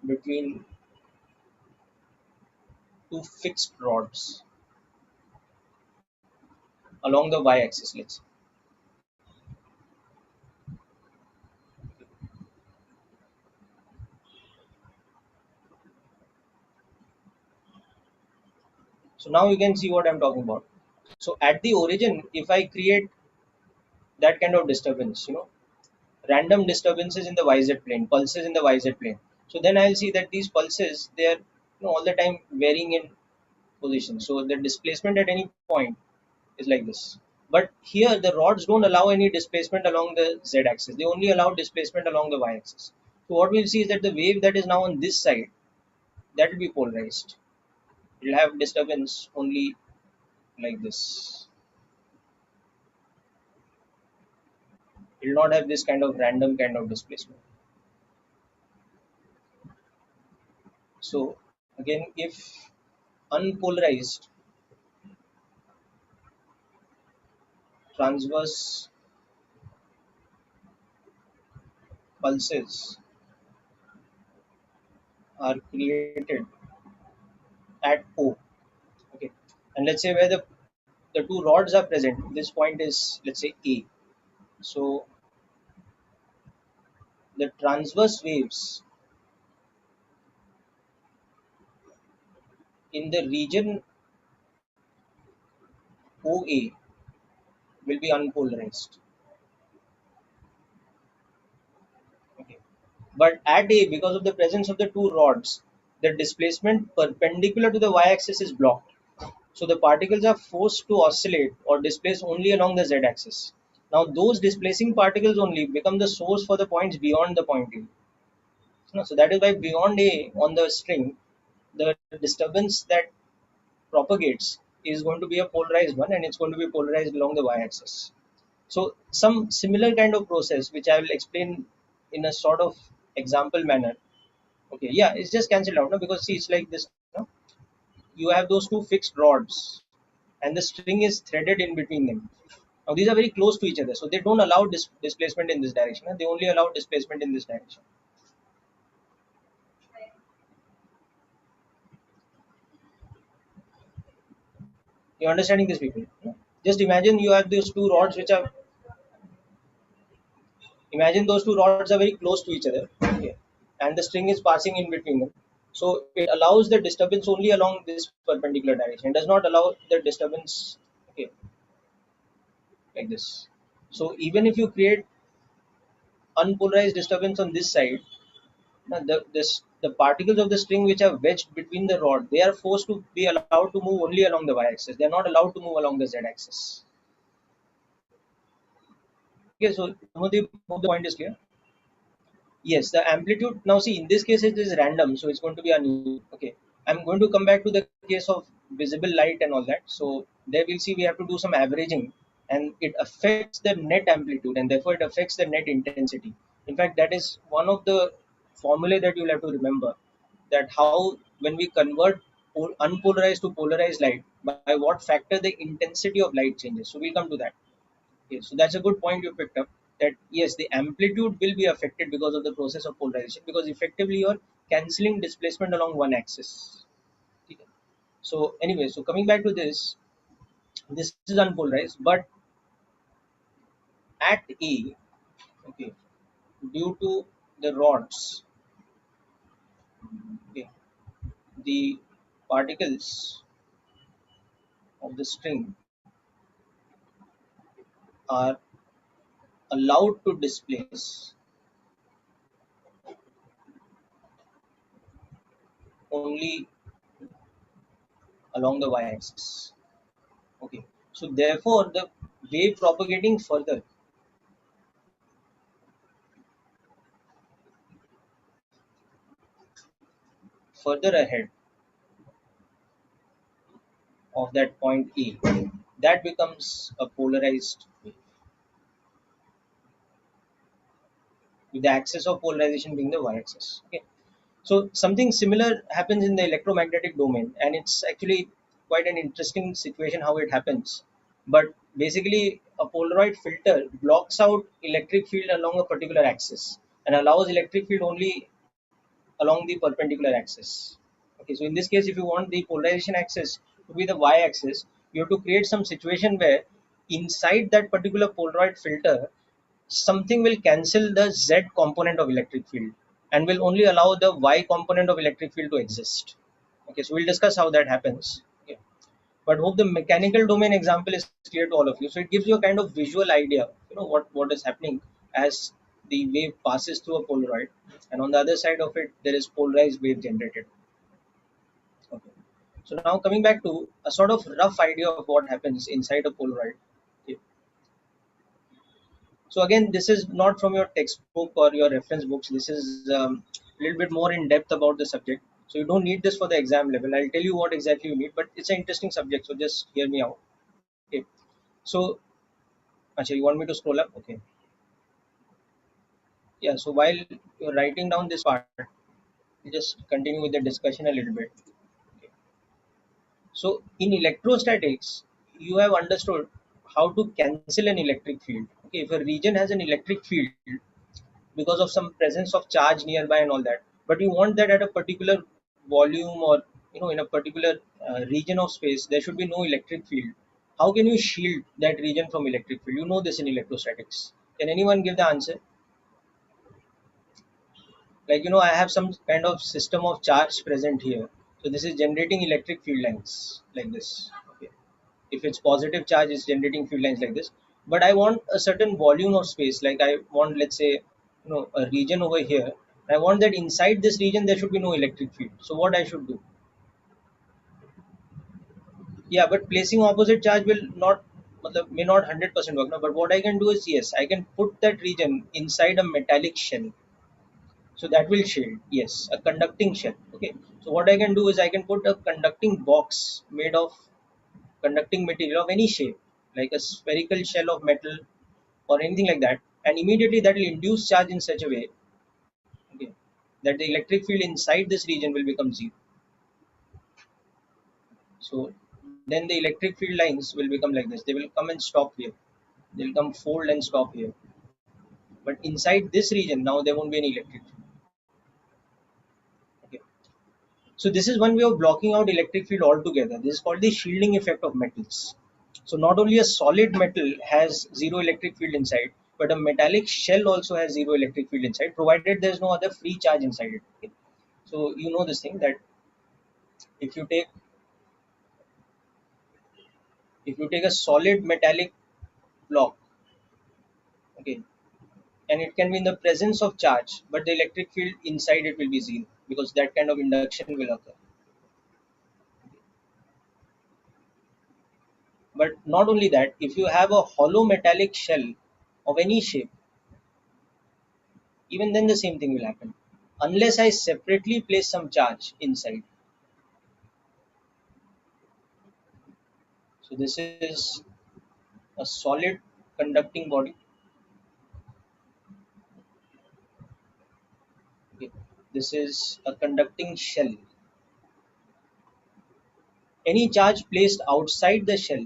between two fixed rods along the y axis, let's say. So now you can see what I'm talking about. So at the origin, if I create that kind of disturbance, random disturbances in the YZ plane, pulses in the YZ plane. So then I'll see that these pulses, they are all the time varying in position. So the displacement at any point is like this. But here the rods don't allow any displacement along the z axis. They only allow displacement along the y axis. So what we'll see is that the wave that is now on this side, that will be polarized. It will have disturbance only like this. It will not have this kind of random kind of displacement. So again, if unpolarized transverse pulses are created at O. Okay, and let's say where the two rods are present, this point is, let's say, A. So the transverse waves in the region OA will be unpolarized. Okay. But at A, because of the presence of the two rods, the displacement perpendicular to the y-axis is blocked. So the particles are forced to oscillate or displace only along the z-axis. Now those displacing particles only become the source for the points beyond the point A. So that is why beyond A on the string, the disturbance that propagates is going to be a polarized one, and it's going to be polarized along the y-axis. So some similar kind of process, which I will explain in a sort of example manner. Okay, yeah, it's just cancelled out, no? Because see, it's like this. No? You have those two fixed rods, and the string is threaded in between them. Now these are very close to each other, so they don't allow displacement in this direction. They only allow displacement in this direction. You're understanding this, people? No? Just imagine you have those two rods which are Imagine those two rods are very close to each other, okay, and the string is passing in between them. So it allows the disturbance only along this perpendicular direction. It does not allow the disturbance, okay, like this. So even if you create unpolarized disturbance on this side, the particles of the string which are wedged between the rod, they are forced to be allowed to move only along the y-axis. They are not allowed to move along the z-axis. Okay, so Anudeep, hope the point is clear. Yes, the amplitude, now see, in this case it is random, so it's going to be uneven. Okay, I'm going to come back to the case of visible light and all that. So there we'll see we have to do some averaging, and it affects the net amplitude, and therefore it affects the net intensity. In fact, that is one of the formulae that you'll have to remember, that how when we convert unpolarized to polarized light, by what factor the intensity of light changes. So we'll come to that. Okay, so that's a good point you picked up. That yes, the amplitude will be affected because of the process of polarization, because effectively you're cancelling displacement along one axis. Okay. So anyway, so coming back to this is unpolarized, but at A, okay, due to the rods, okay, the particles of the string are allowed to displace only along the y-axis. Okay, so therefore the wave propagating further ahead of that point A, that becomes a polarized wave, with the axis of polarization being the y-axis. Okay. So something similar happens in the electromagnetic domain, and it's actually quite an interesting situation how it happens. But basically, a Polaroid filter blocks out electric field along a particular axis and allows electric field only along the perpendicular axis. Okay, so in this case, if you want the polarization axis to be the y-axis, you have to create some situation where inside that particular Polaroid filter, something will cancel the z component of electric field and will only allow the y component of electric field to exist. Okay, so we'll discuss how that happens. Okay. But hope the mechanical domain example is clear to all of you. So it gives you a kind of visual idea, what is happening as the wave passes through a Polaroid, and on the other side of it, there is polarized wave generated. Okay. So now coming back to a sort of rough idea of what happens inside a Polaroid. Okay. So again, this is not from your textbook or your reference books. This is a little bit more in depth about the subject. So you don't need this for the exam level. I'll tell you what exactly you need, but it's an interesting subject. So just hear me out. Okay. So, Acha, you want me to scroll up? Okay. Yeah. So while you're writing down this part, you just continue with the discussion a little bit. Okay. So in electrostatics, you have understood how to cancel an electric field. Okay. If a region has an electric field, because of some presence of charge nearby and all that, but you want that at a particular volume or in a particular region of space there should be no electric field. How can you shield that region from electric field? You know this in electrostatics. Can anyone give the answer? Like, I have some kind of system of charge present here, so this is generating electric field lines like this. Okay, if it's positive charge, it's generating field lines like this. But I want a certain volume of space, like I want, let's say, a region over here. I want that inside this region there should be no electric field. So what I should do? Yeah, but placing opposite charge will not, may not 100% work now. But what I can do is, yes, I can put that region inside a metallic shell. So that will shield, yes, a conducting shell. Okay. So what I can do is I can put a conducting box made of conducting material of any shape, like a spherical shell of metal or anything like that, and immediately that will induce charge in such a way, okay, that the electric field inside this region will become zero. So then the electric field lines will become like this. They will come and stop here. They'll come fold and stop here. But inside this region now there won't be any electric field. Okay. So this is one way of blocking out electric field altogether. This is called the shielding effect of metals. So not only a solid metal has zero electric field inside, but a metallic shell also has zero electric field inside, provided there is no other free charge inside it. Okay. So you know this thing that if you take a solid metallic block, okay, and it can be in the presence of charge, but the electric field inside it will be zero because that kind of induction will occur. But not only that, if you have a hollow metallic shell of any shape, even then the same thing will happen. Unless I separately place some charge inside. So this is a solid conducting body. Okay. This is a conducting shell. Any charge placed outside the shell,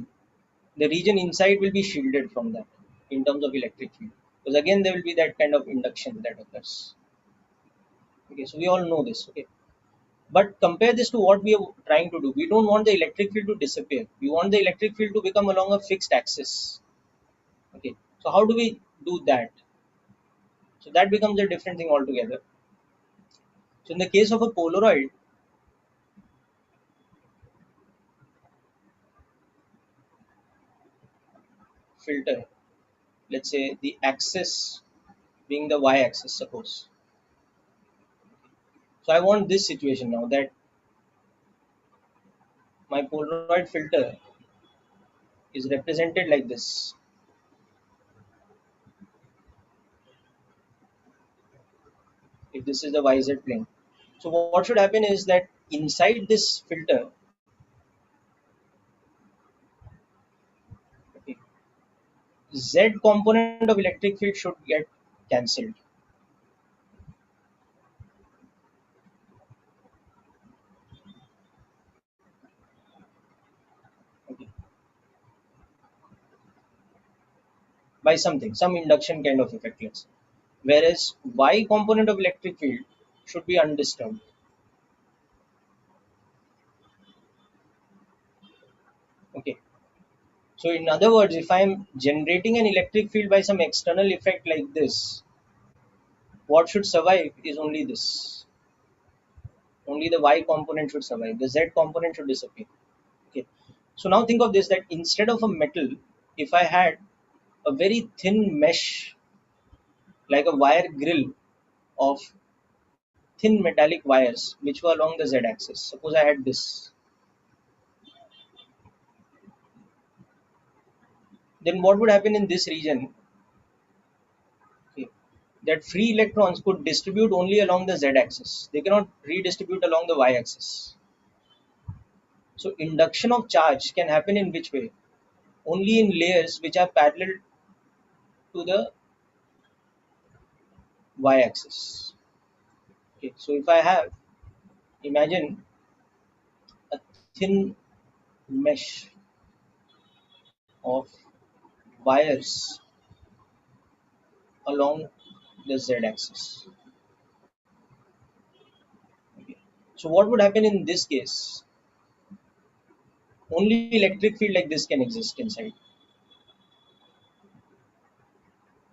the region inside will be shielded from that in terms of electric field. Because again, there will be that kind of induction that occurs. Okay, so we all know this. Okay. But compare this to what we are trying to do. We don't want the electric field to disappear. We want the electric field to become along a fixed axis. Okay. So how do we do that? So that becomes a different thing altogether. So in the case of a Polaroid filter, let's say the axis being the y-axis, suppose. So I want this situation now that my Polaroid filter is represented like this. If this is the YZ plane. So what should happen is that inside this filter, okay, Z component of electric field should get cancelled. Okay, by something, some induction kind of effect, let's say. Whereas Y component of electric field should be undisturbed. Okay. So in other words, if I'm generating an electric field by some external effect like this, what should survive is only this. Only the Y component should survive. The Z component should disappear. Okay. So now think of this, that instead of a metal, if I had a very thin mesh, like a wire grill of thin metallic wires which were along the Z axis. Suppose I had this. Then what would happen in this region? Okay, that free electrons could distribute only along the Z axis. They cannot redistribute along the Y axis. So induction of charge can happen in which way? Only in layers which are parallel to the Y axis. Okay, so if I have, imagine a thin mesh of wires along the Z axis. Okay. So what would happen in this case? Only electric field like this can exist inside.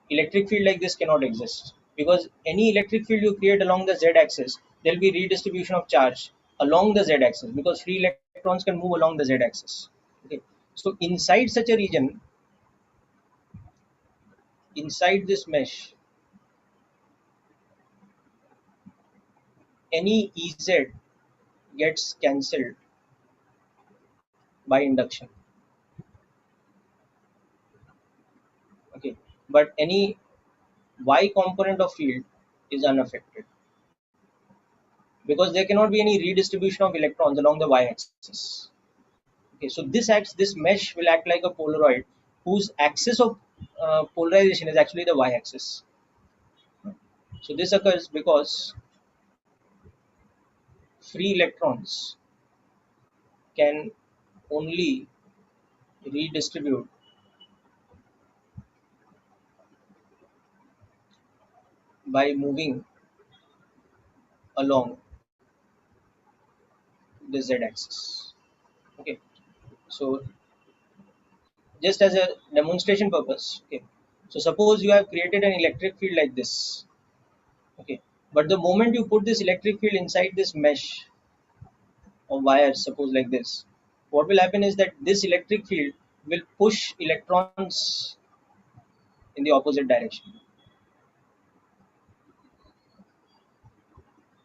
Electric field like this cannot exist, because any electric field you create along the z-axis, there will be redistribution of charge along the z-axis, because free electrons can move along the z-axis. Okay, so inside such a region, inside this mesh, any Ez gets cancelled by induction. Okay, but any y component of field is unaffected, because there cannot be any redistribution of electrons along the y-axis. Okay, so this mesh will act like a Polaroid whose axis of polarization is actually the y-axis. So this occurs because free electrons can only redistribute by moving along the z-axis. Okay, so just as a demonstration purpose, okay, so suppose you have created an electric field like this. Okay, but the moment you put this electric field inside this mesh of wires, suppose like this, what will happen is that this electric field will push electrons in the opposite direction.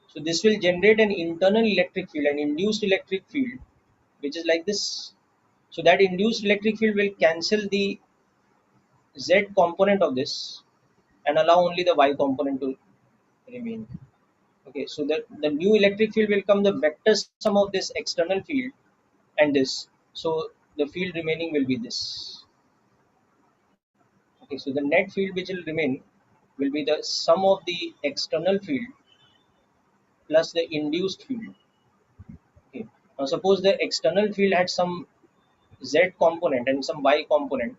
So this will generate an internal electric field, an induced electric field, which is like this. So that induced electric field will cancel the Z component of this and allow only the Y component to remain. Okay, so the new electric field will come the vector sum of this external field and this. So the field remaining will be this. Okay, so the net field which will remain will be the sum of the external field plus the induced field. Okay. Now suppose the external field had some Z component and some Y component.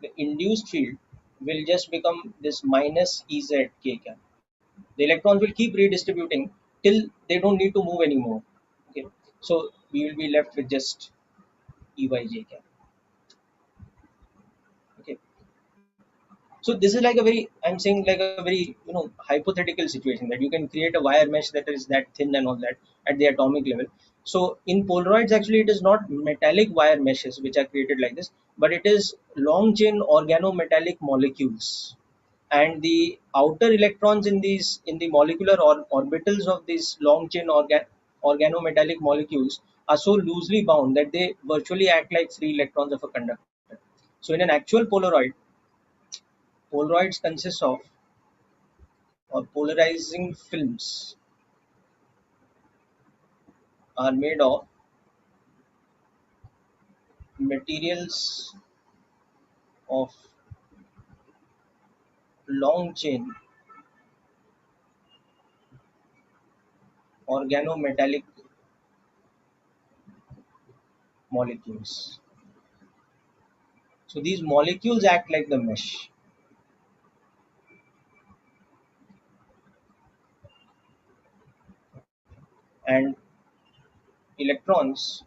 The induced field will just become this minus Ez k cap. The electrons will keep redistributing till they don't need to move anymore. Okay. So we will be left with just Ey cap. Okay. So this is like a very, I'm saying like a very, hypothetical situation that you can create a wire mesh that is that thin and all that at the atomic level. So in polaroids, actually it is not metallic wire meshes which are created like this, but it is long chain organometallic molecules, and the outer electrons in the molecular or orbitals of these long chain organometallic molecules are so loosely bound that they virtually act like free electrons of a conductor. So in an actual polaroid, polaroids consist of, or polarizing films are made of materials of long chain organometallic molecules. So these molecules act like the mesh, and electrons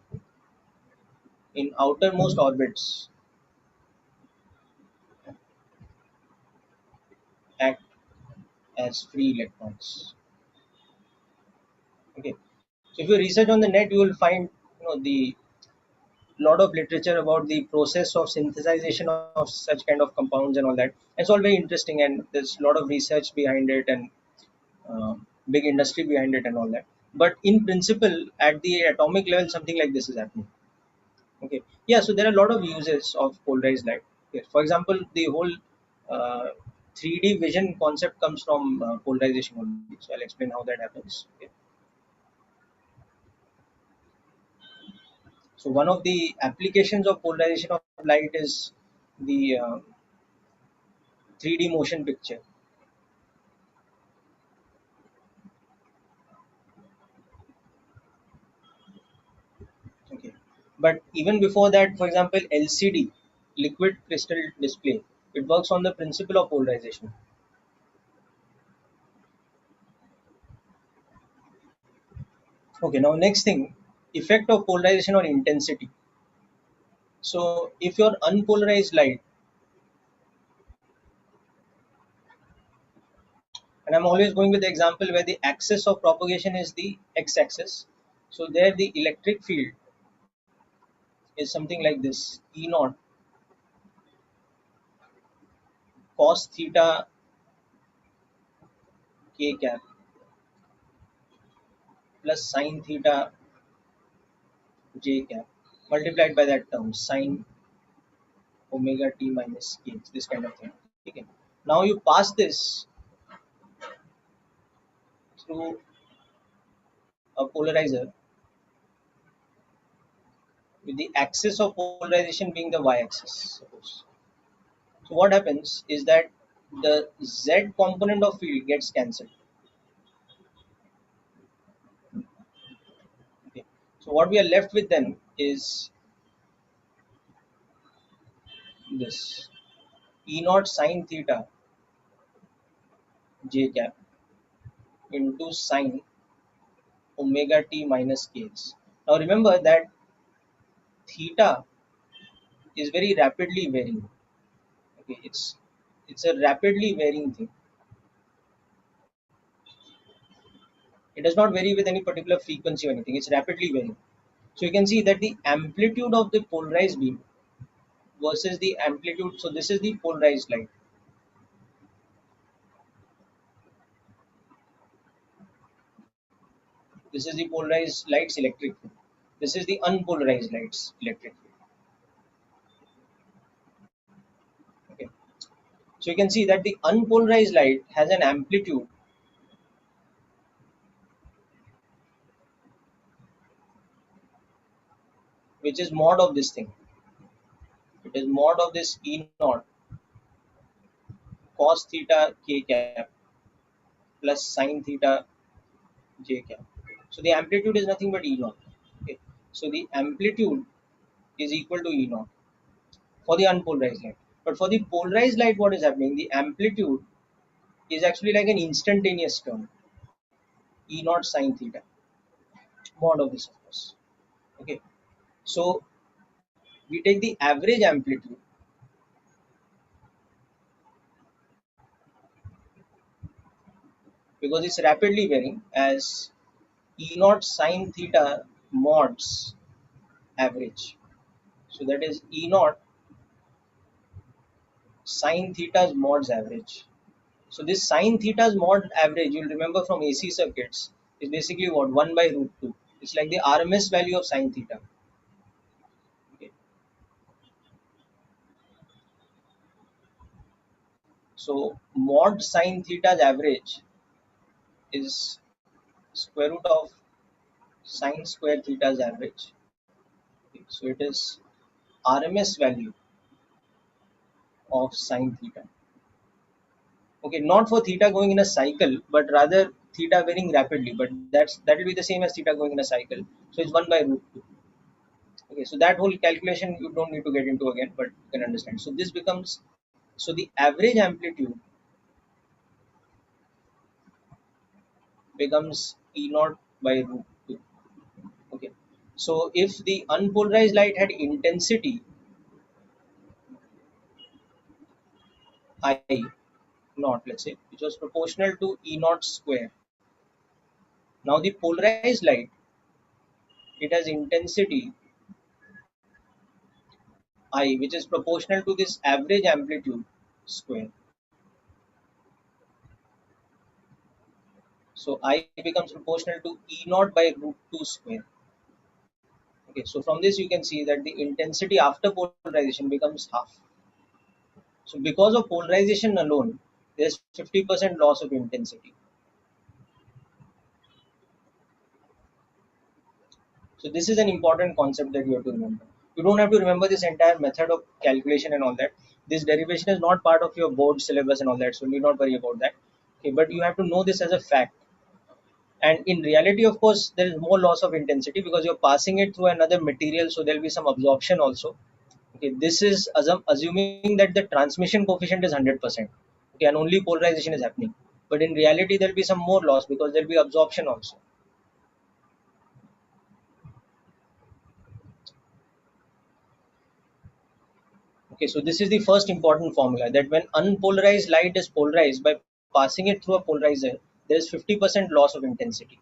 in outermost orbits act as free electrons. Okay. So if you research on the net, you will find, the lot of literature about the process of synthesization of such kind of compounds and all that. It's all very interesting, and there's a lot of research behind it, and uh, big industry behind it and all that. But in principle, at the atomic level, something like this is happening. Okay, yeah. So there are a lot of uses of polarized light. Okay. For example, the whole uh, 3D vision concept comes from polarization only. So I'll explain how that happens. Okay. So one of the applications of polarization of light is the 3D motion picture. Okay, but even before that, for example, LCD, liquid crystal display, It works on the principle of polarization. Okay, now next thing, effect of polarization on intensity. So if your unpolarized light, and I'm always going with the example where the axis of propagation is the x-axis. So there the electric field is something like this: E naught cos theta k cap plus sin theta j cap multiplied by that term sin omega t minus k, this kind of thing. Okay. Now you pass this through a polarizer with the axis of polarization being the y-axis, suppose. So what happens is that the z component of field gets cancelled. Okay. So what we are left with then is this E naught sin theta j cap into sin omega t minus kx. Now remember that theta is very rapidly varying. Okay, it's a rapidly varying thing. It does not vary with any particular frequency or anything. It's rapidly varying. So you can see that the amplitude of the polarized beam versus the amplitude. So this is the polarized light. This is the polarized light's electric field. This is the unpolarized light's electric field. Okay. So you can see that the unpolarized light has an amplitude which is mod of this thing. It is mod of this E naught cos theta k cap plus sin theta j cap. So the amplitude is nothing but E naught. Okay. So the amplitude is equal to E naught for the unpolarized light. But for the polarized light, what is happening? The amplitude is actually like an instantaneous term, E naught sin theta, mod of this, of course. Okay. So we take the average amplitude because it's rapidly varying as E naught sin theta mods average. So that is E naught sin theta's mods average. So this sin theta's mod average, you'll remember from AC circuits, is basically what? 1 by root 2. It's like the RMS value of sin theta. Okay. So mod sin theta's average is square root of sin square theta's average. Okay. So it is RMS value of sin theta. Okay, not for theta going in a cycle, but rather theta varying rapidly. But that will be the same as theta going in a cycle. So it's 1 by root 2. Okay, so that whole calculation you don't need to get into again, but you can understand. So this becomes, so the average amplitude becomes E naught by root 2. Okay, so if the unpolarized light had intensity I naught, let's say, which was proportional to E naught square. Now the polarized light, it has intensity I, which is proportional to this average amplitude square. So I becomes proportional to E naught by root 2 square. Okay, so from this you can see that the intensity after polarization becomes half. So because of polarization alone, there's 50% loss of intensity. So this is an important concept that you have to remember. You don't have to remember this entire method of calculation and all that. This derivation is not part of your board syllabus and all that, so need not worry about that. Okay, but you have to know this as a fact. And in reality, of course, there is more loss of intensity because you're passing it through another material, so there'll be some absorption also. Okay, this is assuming that the transmission coefficient is 100%. Okay, and only polarization is happening. But in reality, there will be some more loss because there will be absorption also. Okay, so this is the first important formula, that when unpolarized light is polarized by passing it through a polarizer, there is 50% loss of intensity.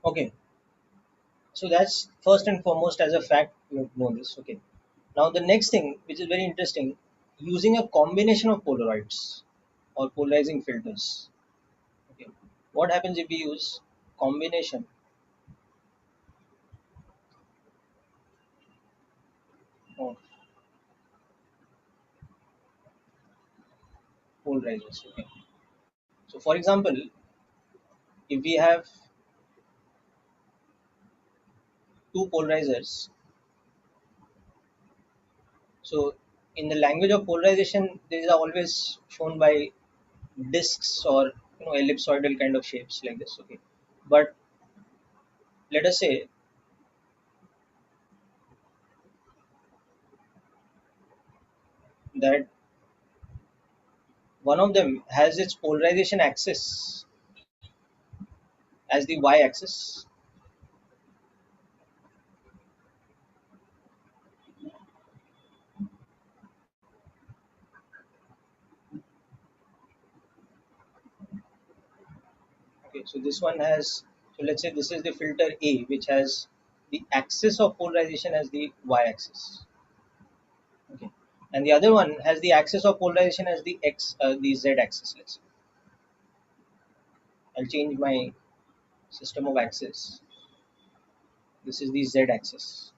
Okay, so that's first and foremost as a fact you have known this. Okay, now the next thing which is very interesting, using a combination of polaroids or polarizing filters. Okay, what happens if we use combination of polarizers? Okay, so for example, if we have two polarizers, so in the language of polarization, these are always shown by discs or ellipsoidal kind of shapes like this. Okay, but let us say that one of them has its polarization axis as the y-axis. Okay, so this one has, so let's say this is the filter A, which has the axis of polarization as the y-axis. Okay, and the other one has the axis of polarization as the z-axis. Let's say I'll change my system of axis. This is the z-axis.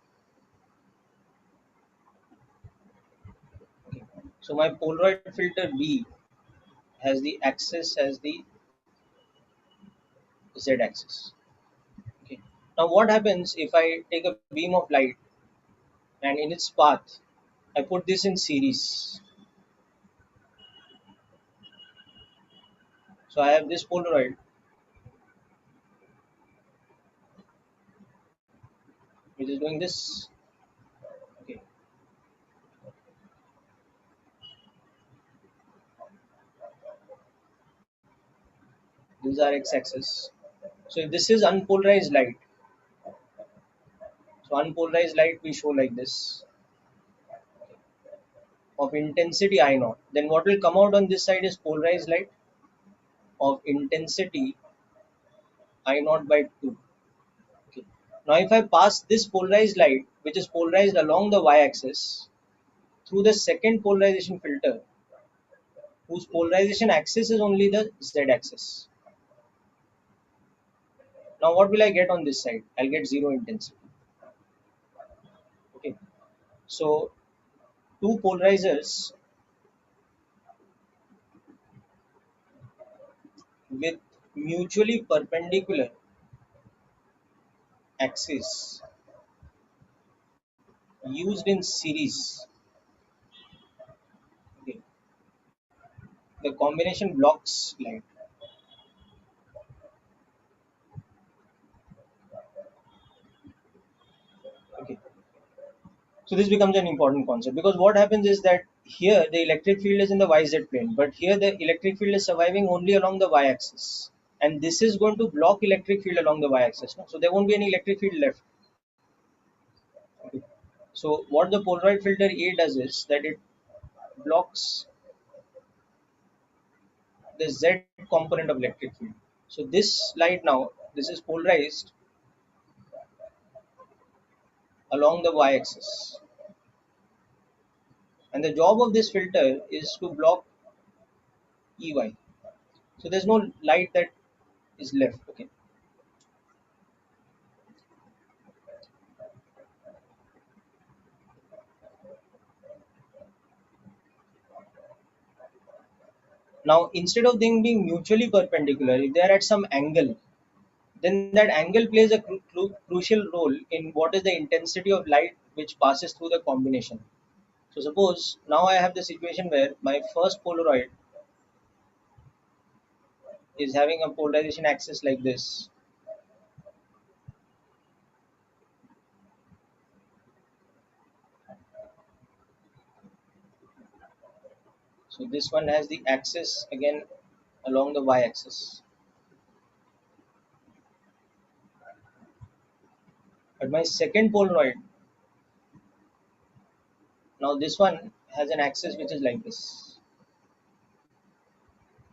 Okay, so my Polaroid filter B has the axis as the z-axis. Okay. Now what happens if I take a beam of light and in its path I put this in series? So I have this Polaroid which is doing this. Okay, this is our x-axis. So if this is unpolarized light, so unpolarized light we show like this, of intensity I naught. Then what will come out on this side is polarized light of intensity I naught by 2. Okay. Now if I pass this polarized light, which is polarized along the y-axis, through the second polarization filter, whose polarization axis is only the z-axis. Now what will I get on this side? I'll get zero intensity. Okay. So two polarizers with mutually perpendicular axes used in series. Okay. The combination blocks light. So this becomes an important concept, because what happens is that here the electric field is in the YZ plane, but here the electric field is surviving only along the Y axis. And this is going to block electric field along the Y axis. No? So there won't be any electric field left. Okay. So what the Polaroid filter A does is that it blocks the Z component of electric field. So this light now, this is polarized along the Y axis. And the job of this filter is to block EY. So there's no light that is left. Okay. Now, instead of them being mutually perpendicular, if they are at some angle, then that angle plays a crucial role in what is the intensity of light which passes through the combination. So suppose now I have the situation where my first Polaroid is having a polarization axis like this. So this one has the axis again along the y-axis. But my second Polaroid, now this one has an axis which is like this.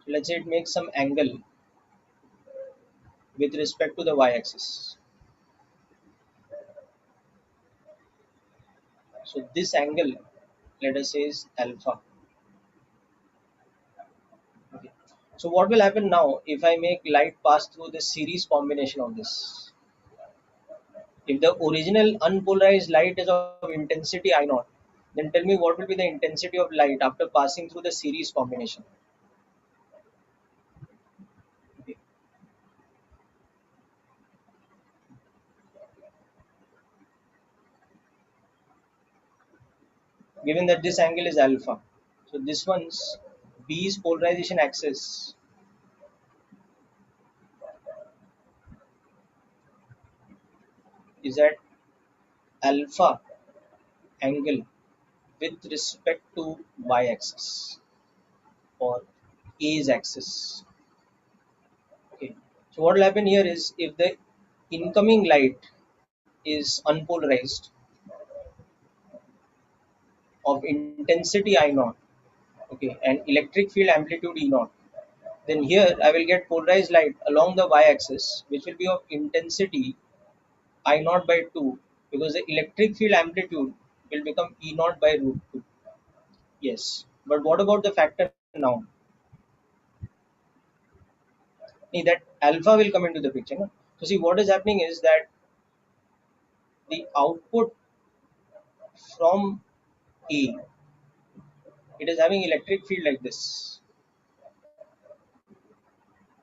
So let's say it makes some angle with respect to the y-axis. So this angle, let us say, is alpha. Okay. So what will happen now if I make light pass through the series combination of this? If the original unpolarized light is of intensity I naught, then tell me what will be the intensity of light after passing through the series combination. Okay. Given that this angle is alpha, so this one's B's polarization axis is at alpha angle with respect to y-axis or A's axis. Okay. So what will happen here is if the incoming light is unpolarized of intensity I naught, okay, and electric field amplitude E naught, then here I will get polarized light along the y-axis, which will be of intensity I naught by 2, because the electric field amplitude will become E naught by root 2. Yes. But what about the factor now? See, that alpha will come into the picture. No? So see what is happening is that the output from A, it is having electric field like this.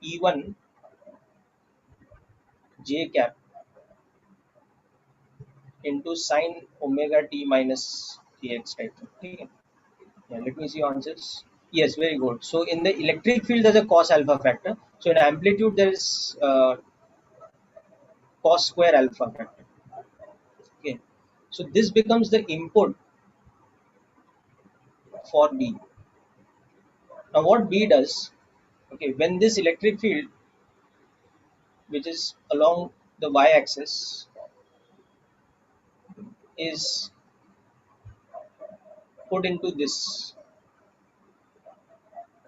E1 J cap into sine omega t minus kx type. Okay. Yeah, let me see your answers. Yes, very good. So in the electric field, there's a cos alpha factor. So in amplitude, there is cos square alpha factor. Okay. So this becomes the input for B. Now what B does, okay, when this electric field, which is along the y-axis, is put into this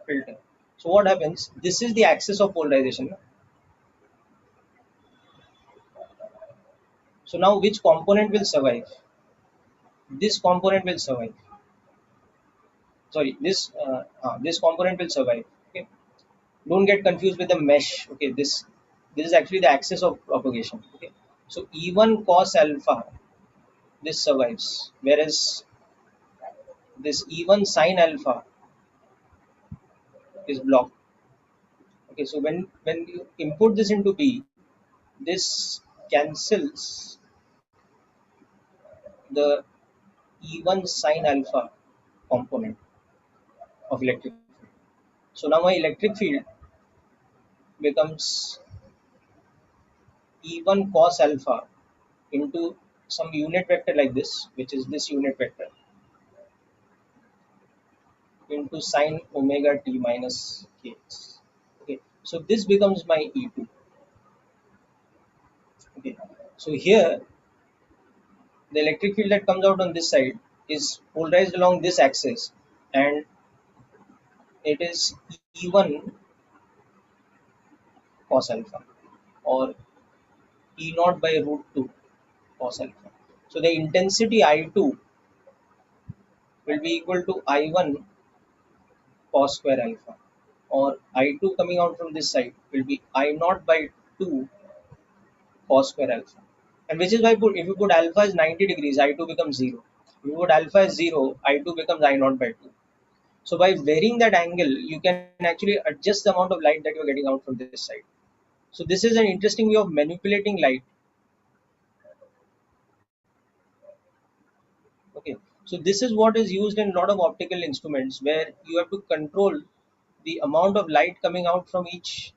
filter. So what happens? This is the axis of polarization. So now which component will survive? This component will survive. Sorry, this component will survive. Okay. Don't get confused with the mesh. Okay, this is actually the axis of propagation. Okay. So E1 cos alpha, this survives, whereas this E1 sin alpha is blocked. Okay, so when you input this into B, this cancels the E1 sin alpha component of electric field. So now my electric field becomes E1 cos alpha into some unit vector like this, which is this unit vector, into sine omega t minus kx. Okay, so this becomes my E2. Okay, so here the electric field that comes out on this side is polarized along this axis, and it is E1 cos alpha, or E naught by root 2 cos alpha. So the intensity I2 will be equal to I1 cos square alpha, or I2 coming out from this side will be I naught by 2 cos square alpha. And which is why if you put alpha as 90 degrees, I2 becomes 0. If you put alpha as 0, I2 becomes I naught by 2. So by varying that angle, you can actually adjust the amount of light that you're getting out from this side. So this is an interesting way of manipulating light. Okay, so this is what is used in a lot of optical instruments, where you have to control the amount of light coming out from each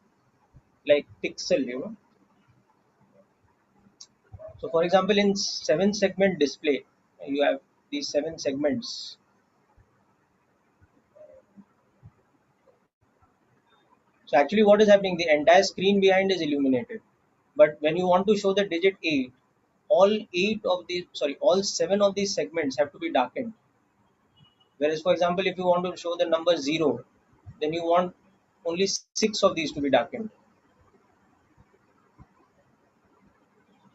like pixel, So for example, in 7 segment display, you have these 7 segments. So actually what is happening, the entire screen behind is illuminated. But when you want to show the digit 8, all 7 of these segments have to be darkened. Whereas for example, if you want to show the number 0, then you want only 6 of these to be darkened.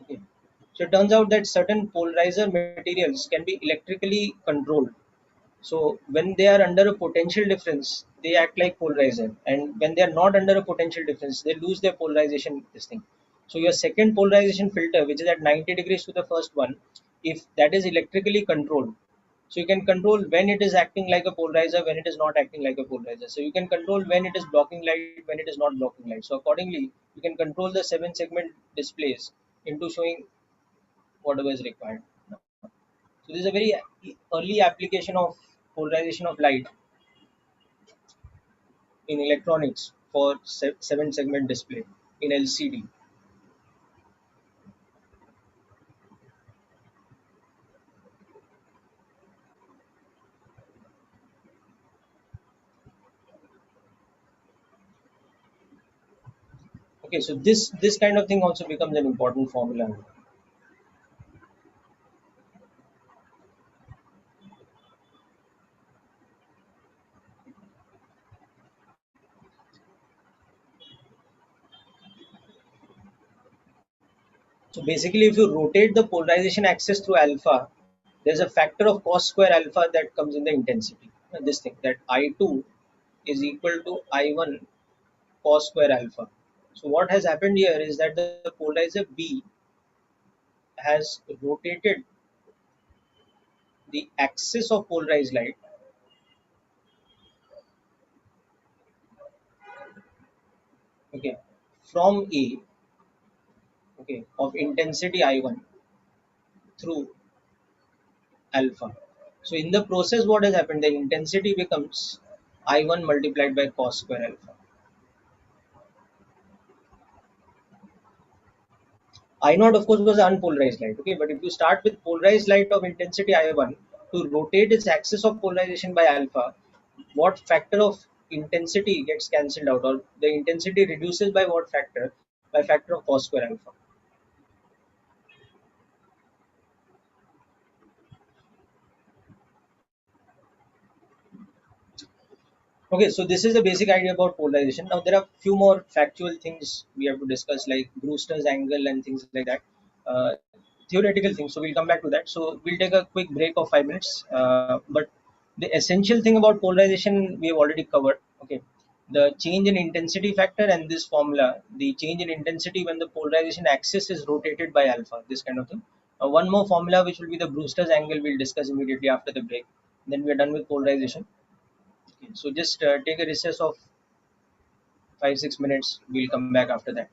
Okay. So it turns out that certain polarizer materials can be electrically controlled. So when they are under a potential difference, they act like polarizer, and when they are not under a potential difference, they lose their polarization. This thing. So your second polarization filter, which is at 90 degrees to the first one, if that is electrically controlled, so you can control when it is acting like a polarizer, when it is not acting like a polarizer. So you can control when it is blocking light, when it is not blocking light. So accordingly, you can control the 7 segment displays into showing whatever is required. So this is a very early application of polarization of light in electronics for 7 segment display in LCD. Okay, so this kind of thing also becomes an important formula. So basically, if you rotate the polarization axis through alpha, there's a factor of cos square alpha that comes in the intensity. This thing that I2 is equal to I1 cos square alpha. So what has happened here is that the polarizer B has rotated the axis of polarized light, okay, from A, okay, of intensity I1 through alpha. So in the process, what has happened? The intensity becomes I1 multiplied by cos square alpha. I naught, of course, was unpolarized light. Okay, but if you start with polarized light of intensity I1 to rotate its axis of polarization by alpha, what factor of intensity gets cancelled out, or the intensity reduces by what factor? By factor of cos square alpha. Okay, so this is the basic idea about polarization. Now there are few more factual things we have to discuss, like Brewster's angle and things like that. Uh, Theoretical things. So we'll come back to that. So we'll take a quick break of 5 minutes. But the essential thing about polarization we have already covered. Okay, the change in intensity factor and this formula, the change in intensity when the polarization axis is rotated by alpha. This kind of thing. One more formula, which will be the Brewster's angle, we'll discuss immediately after the break. Then we are done with polarization. Okay, so just take a recess of 5 6 minutes. We'll come back after that.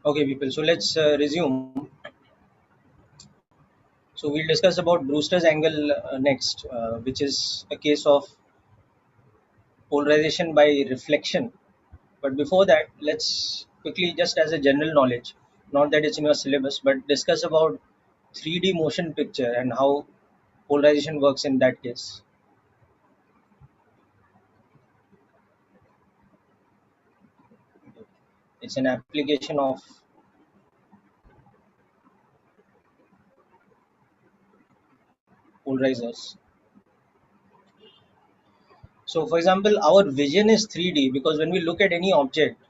Okay, people. So let's resume. So we'll discuss about Brewster's angle next, which is a case of polarization by reflection. But before that, let's quickly, just as a general knowledge, not that it's in your syllabus, but discuss about 3D motion picture and how polarization works in that case. It's an application of polarizers. So, for example, our vision is 3D because when we look at any object,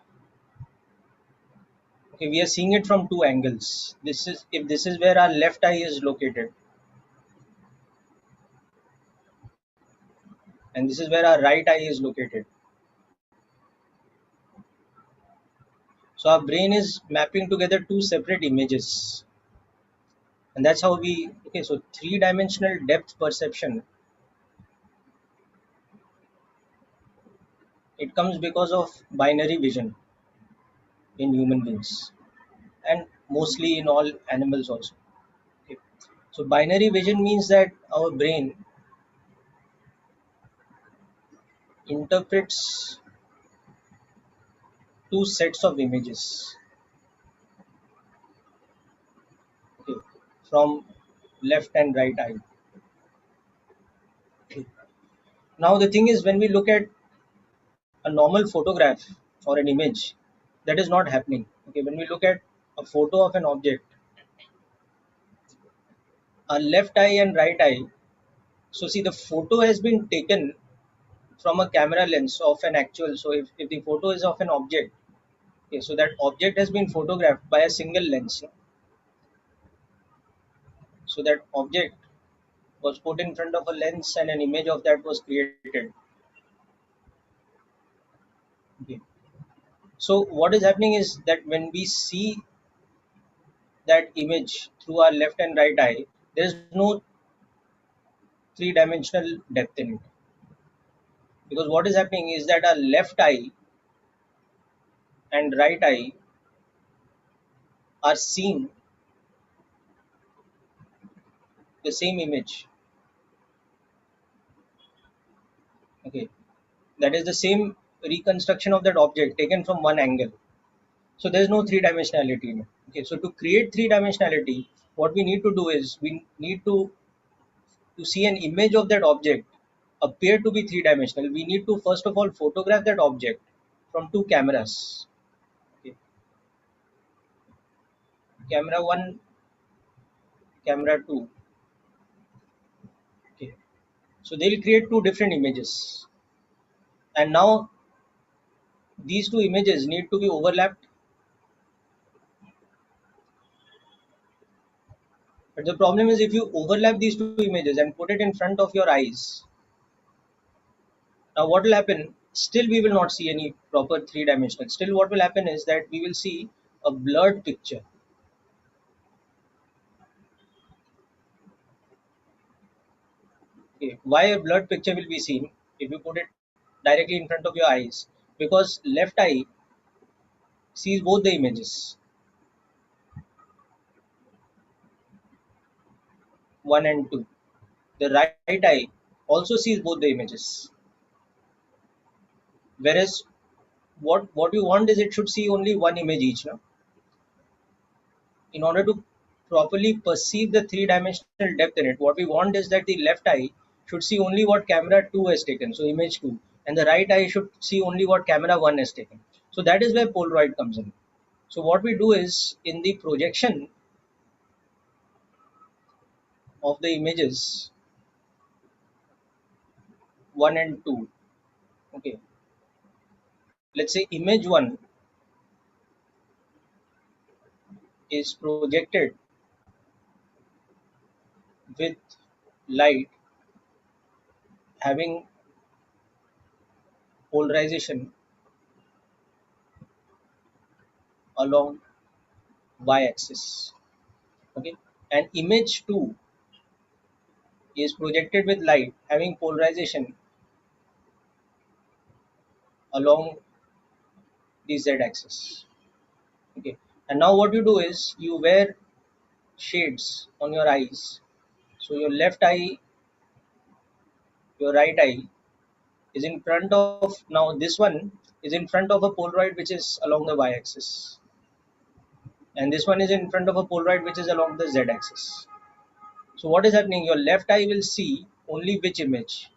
okay, we are seeing it from two angles. This is if this is where our left eye is located, and this is where our right eye is located. So our brain is mapping together two separate images, and that's how we. Okay, so three-dimensional depth perception, it comes because of binary vision in human beings, and mostly in all animals also. Okay. So binary vision means that our brain interprets two sets of images, okay, from left and right eye. Okay. Now the thing is, when we look at a normal photograph or an image, that is not happening. Okay, when we look at a photo of an object, our left eye and right eye. So see, the photo has been taken from a camera lens of an actual. So if the photo is of an object, okay, so that object has been photographed by a single lens. So that object was put in front of a lens and an image of that was created. Okay. So what is happening is that when we see that image through our left and right eye, there is no three-dimensional depth in it. Because what is happening is that our left eye and right eye are seeing the same image. Okay, that is the same reconstruction of that object taken from one angle. So there is no three dimensionality in it. Okay, so to create three dimensionality, what we need to do is we need to see an image of that object appear to be three dimensional. We need to first of all photograph that object from two cameras. Okay, camera one, camera two. Okay, so they'll create two different images, and now these two images need to be overlapped. But the problem is if you overlap these two images and put it in front of your eyes, now what will happen? Still we will not see any proper three dimensional. Still what will happen is that we will see a blurred picture. Okay. Why a blurred picture will be seen if you put it directly in front of your eyes? Because left eye sees both the images, one and two. The right eye also sees both the images. Whereas what you want is it should see only one image each. No? In order to properly perceive the three-dimensional depth in it, what we want is that the left eye should see only what camera 2 has taken, so image 2, and the right eye should see only what camera 1 has taken. So that is where Polaroid comes in. So what we do is in the projection of the images 1 and 2, okay, let's say image 1 is projected with light having polarization along y-axis, okay, and image 2 is projected with light having polarization along the z axis. Okay. And now what you do is you wear shades on your eyes. So your left eye, your right eye is in front of, now this one is in front of a polaroid which is along the y-axis, and this one is in front of a polaroid which is along the z-axis. So what is happening? Your left eye will see only which image?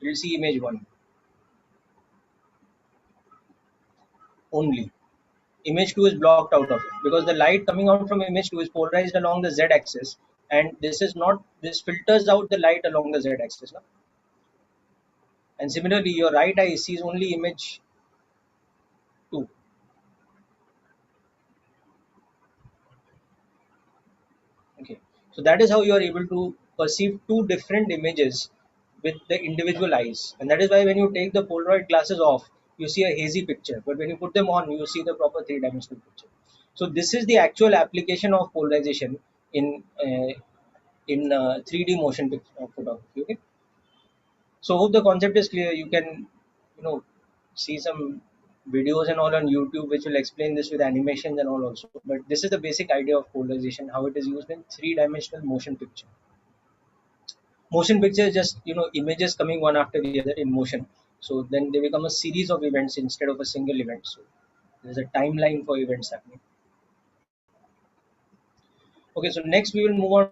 It will see image 1 only. Image 2 is blocked out of it because the light coming out from image 2 is polarized along the z-axis, and this is not, this filters out the light along the z-axis. And similarly, your right eye sees only image 2. Okay, so that is how you are able to perceive two different images with the individual eyes, and that is why when you take the Polaroid glasses off, you see a hazy picture, but when you put them on, you see the proper three-dimensional picture. So this is the actual application of polarization in 3D motion photography. Okay, so hope the concept is clear. You can, you know, see some videos and all on YouTube which will explain this with animations and all also. But this is the basic idea of polarization, how it is used in three-dimensional motion picture. Motion picture is just, images coming one after the other in motion. So then they become a series of events instead of a single event. So there's a timeline for events happening. Okay, so next we will move on